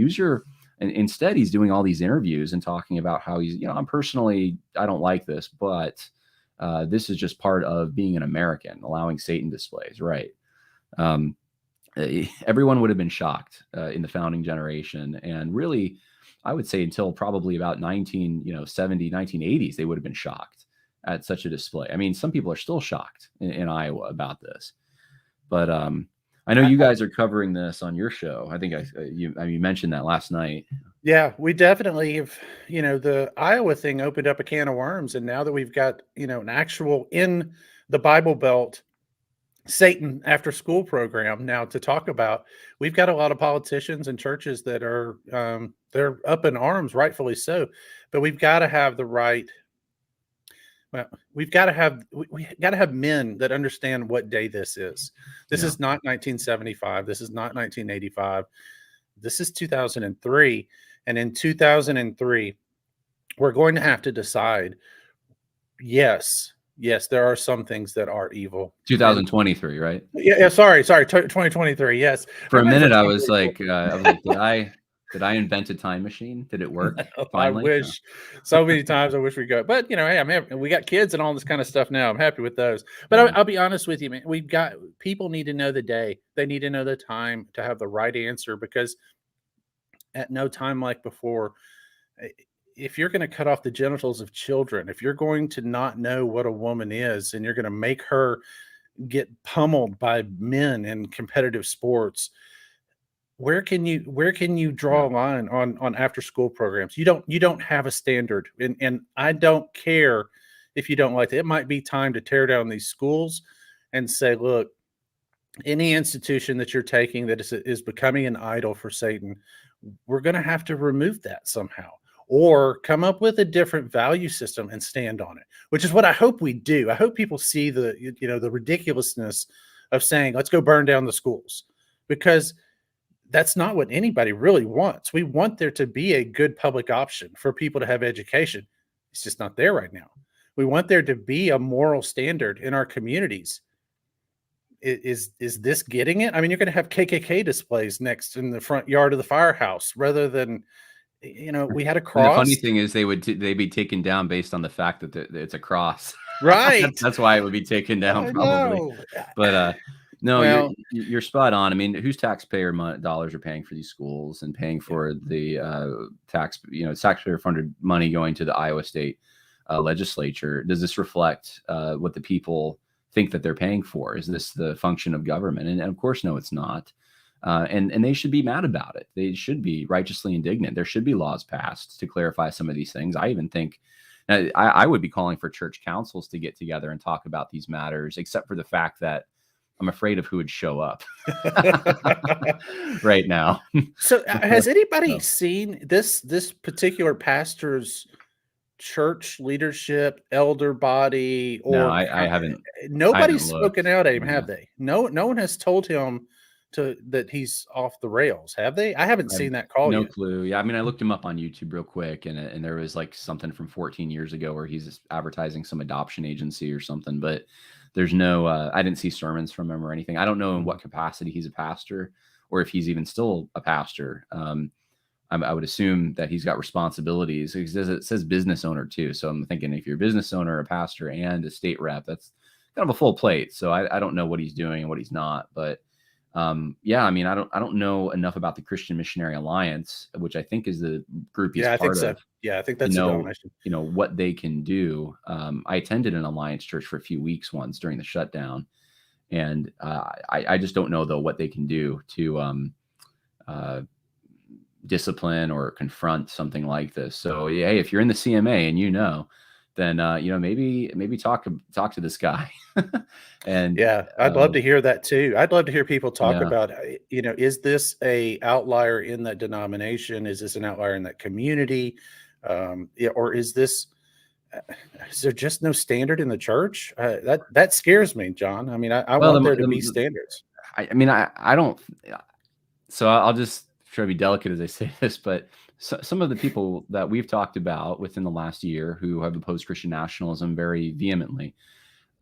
And instead he's doing all these interviews and talking about how he's, I don't like this, but this is just part of being an American, allowing Satan displays, right? Everyone would have been shocked in the founding generation, and really, I would say until probably about 1980s, they would have been shocked at such a display. I mean, some people are still shocked in Iowa about this, but I know you guys are covering this on your show. I think you mentioned that last night. Yeah, we definitely have. The Iowa thing opened up a can of worms, and now that we've got an actual in the Bible Belt Satan after school program now to talk about, we've got a lot of politicians and churches that are they're up in arms, rightfully so, but we've got to have the right. Well, we got to have men that understand what day this is. This is not 1975. This is not 1985. This is 2003. And in 2003, we're going to have to decide, yes, there are some things that are evil. 2023, right? Yeah, sorry, 2023, yes. For a minute, I was like, did I invent a time machine? Did it work? Finally? I wish so many times. I wish we go, but hey, I'm happy. We got kids and all this kind of stuff now. I'm happy with those. But I'll be honest with you, man. People need to know the day. They need to know the time to have the right answer, because at no time like before, if you're going to cut off the genitals of children, if you're going to not know what a woman is, and you're going to make her get pummeled by men in competitive sports, where can you draw a line on after school programs? You don't have a standard, and I don't care if you don't like it. It might be time to tear down these schools and say, look, any institution that you're taking that is becoming an idol for Satan, we're going to have to remove that somehow, or come up with a different value system and stand on it, which is what I hope we do. I hope people see the ridiculousness of saying, let's go burn down the schools, because that's not what anybody really wants. We want there to be a good public option for people to have education. It's just not there right now. We want there to be a moral standard in our communities. Is this getting it? I mean, you're going to have KKK displays next in the front yard of the firehouse rather than, we had a cross. And the funny thing is they'd be taken down based on the fact that it's a cross. Right. That's why it would be taken down probably. But no, well, you're spot on. I mean, whose taxpayer dollars are paying for these schools and paying for the taxpayer funded money going to the Iowa State legislature? Does this reflect what the people think that they're paying for? Is this the function of government? And of course, no, it's not. And they should be mad about it. They should be righteously indignant. There should be laws passed to clarify some of these things. I even think I would be calling for church councils to get together and talk about these matters, except for the fact that I'm afraid of who would show up right now. So has anybody seen this particular pastor's church leadership, elder body? Or no, I haven't. Nobody's spoken out at him, have they? No one has told him that he's off the rails, have they? I haven't seen that call yet. No clue. Yeah, I mean, I looked him up on YouTube real quick, and there was like something from 14 years ago where he's advertising some adoption agency or something, but there's no, I didn't see sermons from him or anything. I don't know in what capacity he's a pastor, or if he's even still a pastor. I would assume that he's got responsibilities. It says business owner too. So I'm thinking if you're a business owner, a pastor, and a state rep, that's kind of a full plate. So I don't know what he's doing and what he's not. But Yeah, I mean, I don't know enough about the Christian Missionary Alliance, which I think is the group he's Yeah, I think part so. of, Yeah, I think to that's the know, denomination. what they can do. I attended an Alliance church for a few weeks once during the shutdown, and I just don't know though what they can do to uh, discipline or confront something like this. So yeah, hey, if you're in the CMA and then maybe talk to this guy. And Yeah, I'd love to hear that too. I'd love to hear people talk yeah, about, is this a outlier in that denomination? Is this an outlier in that community? Yeah, or is there just no standard in the church? That scares me, John. I mean, I well, want there to be standards. I mean, I don't. So I'll just try to be delicate as I say this, but some of the people that we've talked about within the last year who have opposed Christian nationalism very vehemently,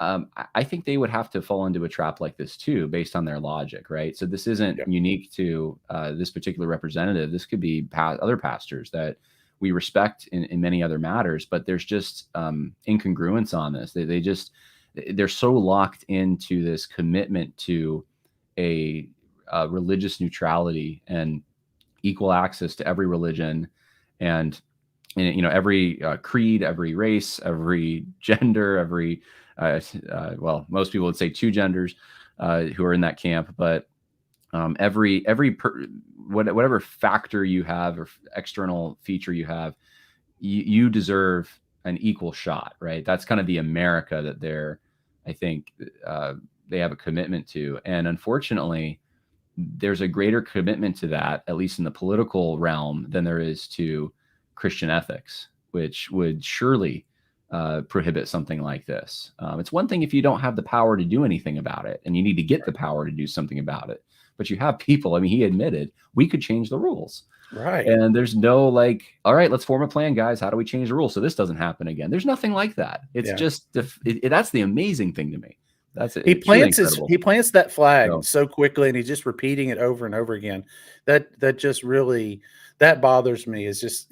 I think they would have to fall into a trap like this too, based on their logic, right? So this isn't Yeah. unique to this particular representative. This could be other pastors that we respect in many other matters, but there's just incongruence on this. They're so locked into this commitment to a religious neutrality and equal access to every religion, and every creed, every race, every gender, every well, most people would say two genders who are in that camp, but whatever factor you have or external feature you have, you deserve an equal shot, right? That's kind of the America that I think they have a commitment to, and unfortunately, there's a greater commitment to that, at least in the political realm, than there is to Christian ethics, which would surely prohibit something like this. It's one thing if you don't have the power to do anything about it, and you need to get the power to do something about it. But you have people. I mean, he admitted we could change the rules. Right. And there's no all right, let's form a plan, guys. How do we change the rules so this doesn't happen again? There's nothing like that. It's just that's the amazing thing to me. He Truly plants incredible. that flag So, so quickly, and he's just repeating it over and over again. That just really that bothers me. Is just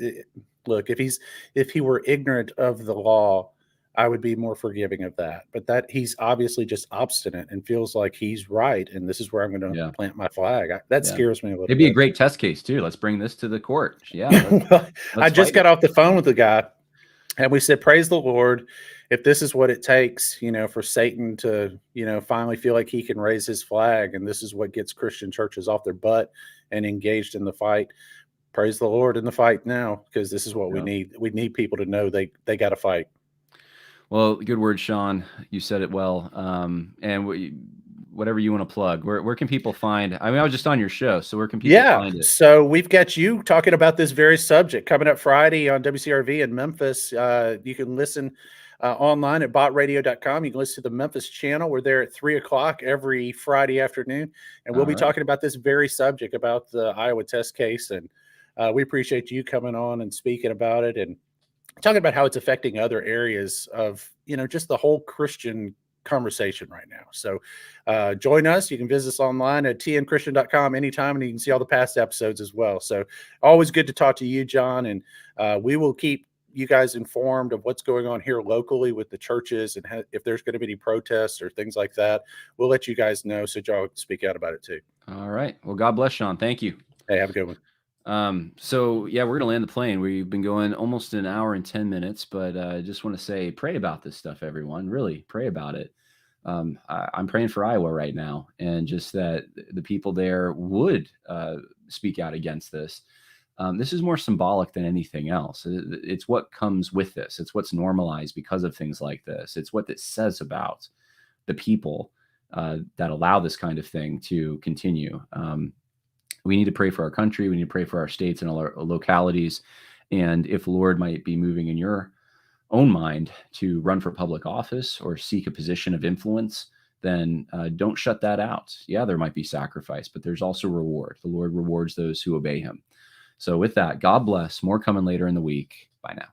look, if he were ignorant of the law, I would be more forgiving of that. But that he's obviously just obstinate and feels like he's right, and this is where I'm going to yeah. plant my flag. That Yeah. scares me a little It'd be a bit. great test case too. Let's bring this to the court. Yeah. Well, I Let's just fight got it. off the phone with the guy, and we said, praise the Lord. If this is what it takes, for Satan to, finally feel like he can raise his flag, and this is what gets Christian churches off their butt and engaged in the fight, praise the Lord in the fight now, because this is what we need. We need people to know they got to fight. Well, good word, Shawn. You said it well. And whatever you want to plug, where can people find? I mean, I was just on your show, so where can people find it? So we've got you talking about this very subject coming up Friday on WCRV in Memphis. You can listen online at botradio.com. You can listen to the Memphis channel. We're there at 3:00 every Friday afternoon, and we'll be talking about this very subject, about the Iowa test case. And we appreciate you coming on and speaking about it and talking about how it's affecting other areas of, just the whole Christian conversation right now. So join us. You can visit us online at tnchristian.com anytime, and you can see all the past episodes as well. So always good to talk to you, John, and we will keep you guys informed of what's going on here locally with the churches, and if there's going to be any protests or things like that, we'll let you guys know so y'all can speak out about it too. All right. Well, God bless, Shawn. Thank you. Hey, have a good one. So yeah, we're gonna land the plane. We've been going almost an hour and 10 minutes, but I just want to say, pray about this stuff, everyone. Really pray about it. I'm praying for Iowa right now, and just that the people there would speak out against this. This is more symbolic than anything else. It's what comes with this. It's what's normalized because of things like this. It's what it says about the people that allow this kind of thing to continue. We need to pray for our country. We need to pray for our states and our localities. And if the Lord might be moving in your own mind to run for public office or seek a position of influence, then don't shut that out. Yeah, there might be sacrifice, but there's also reward. The Lord rewards those who obey him. So with that, God bless. More coming later in the week. Bye now.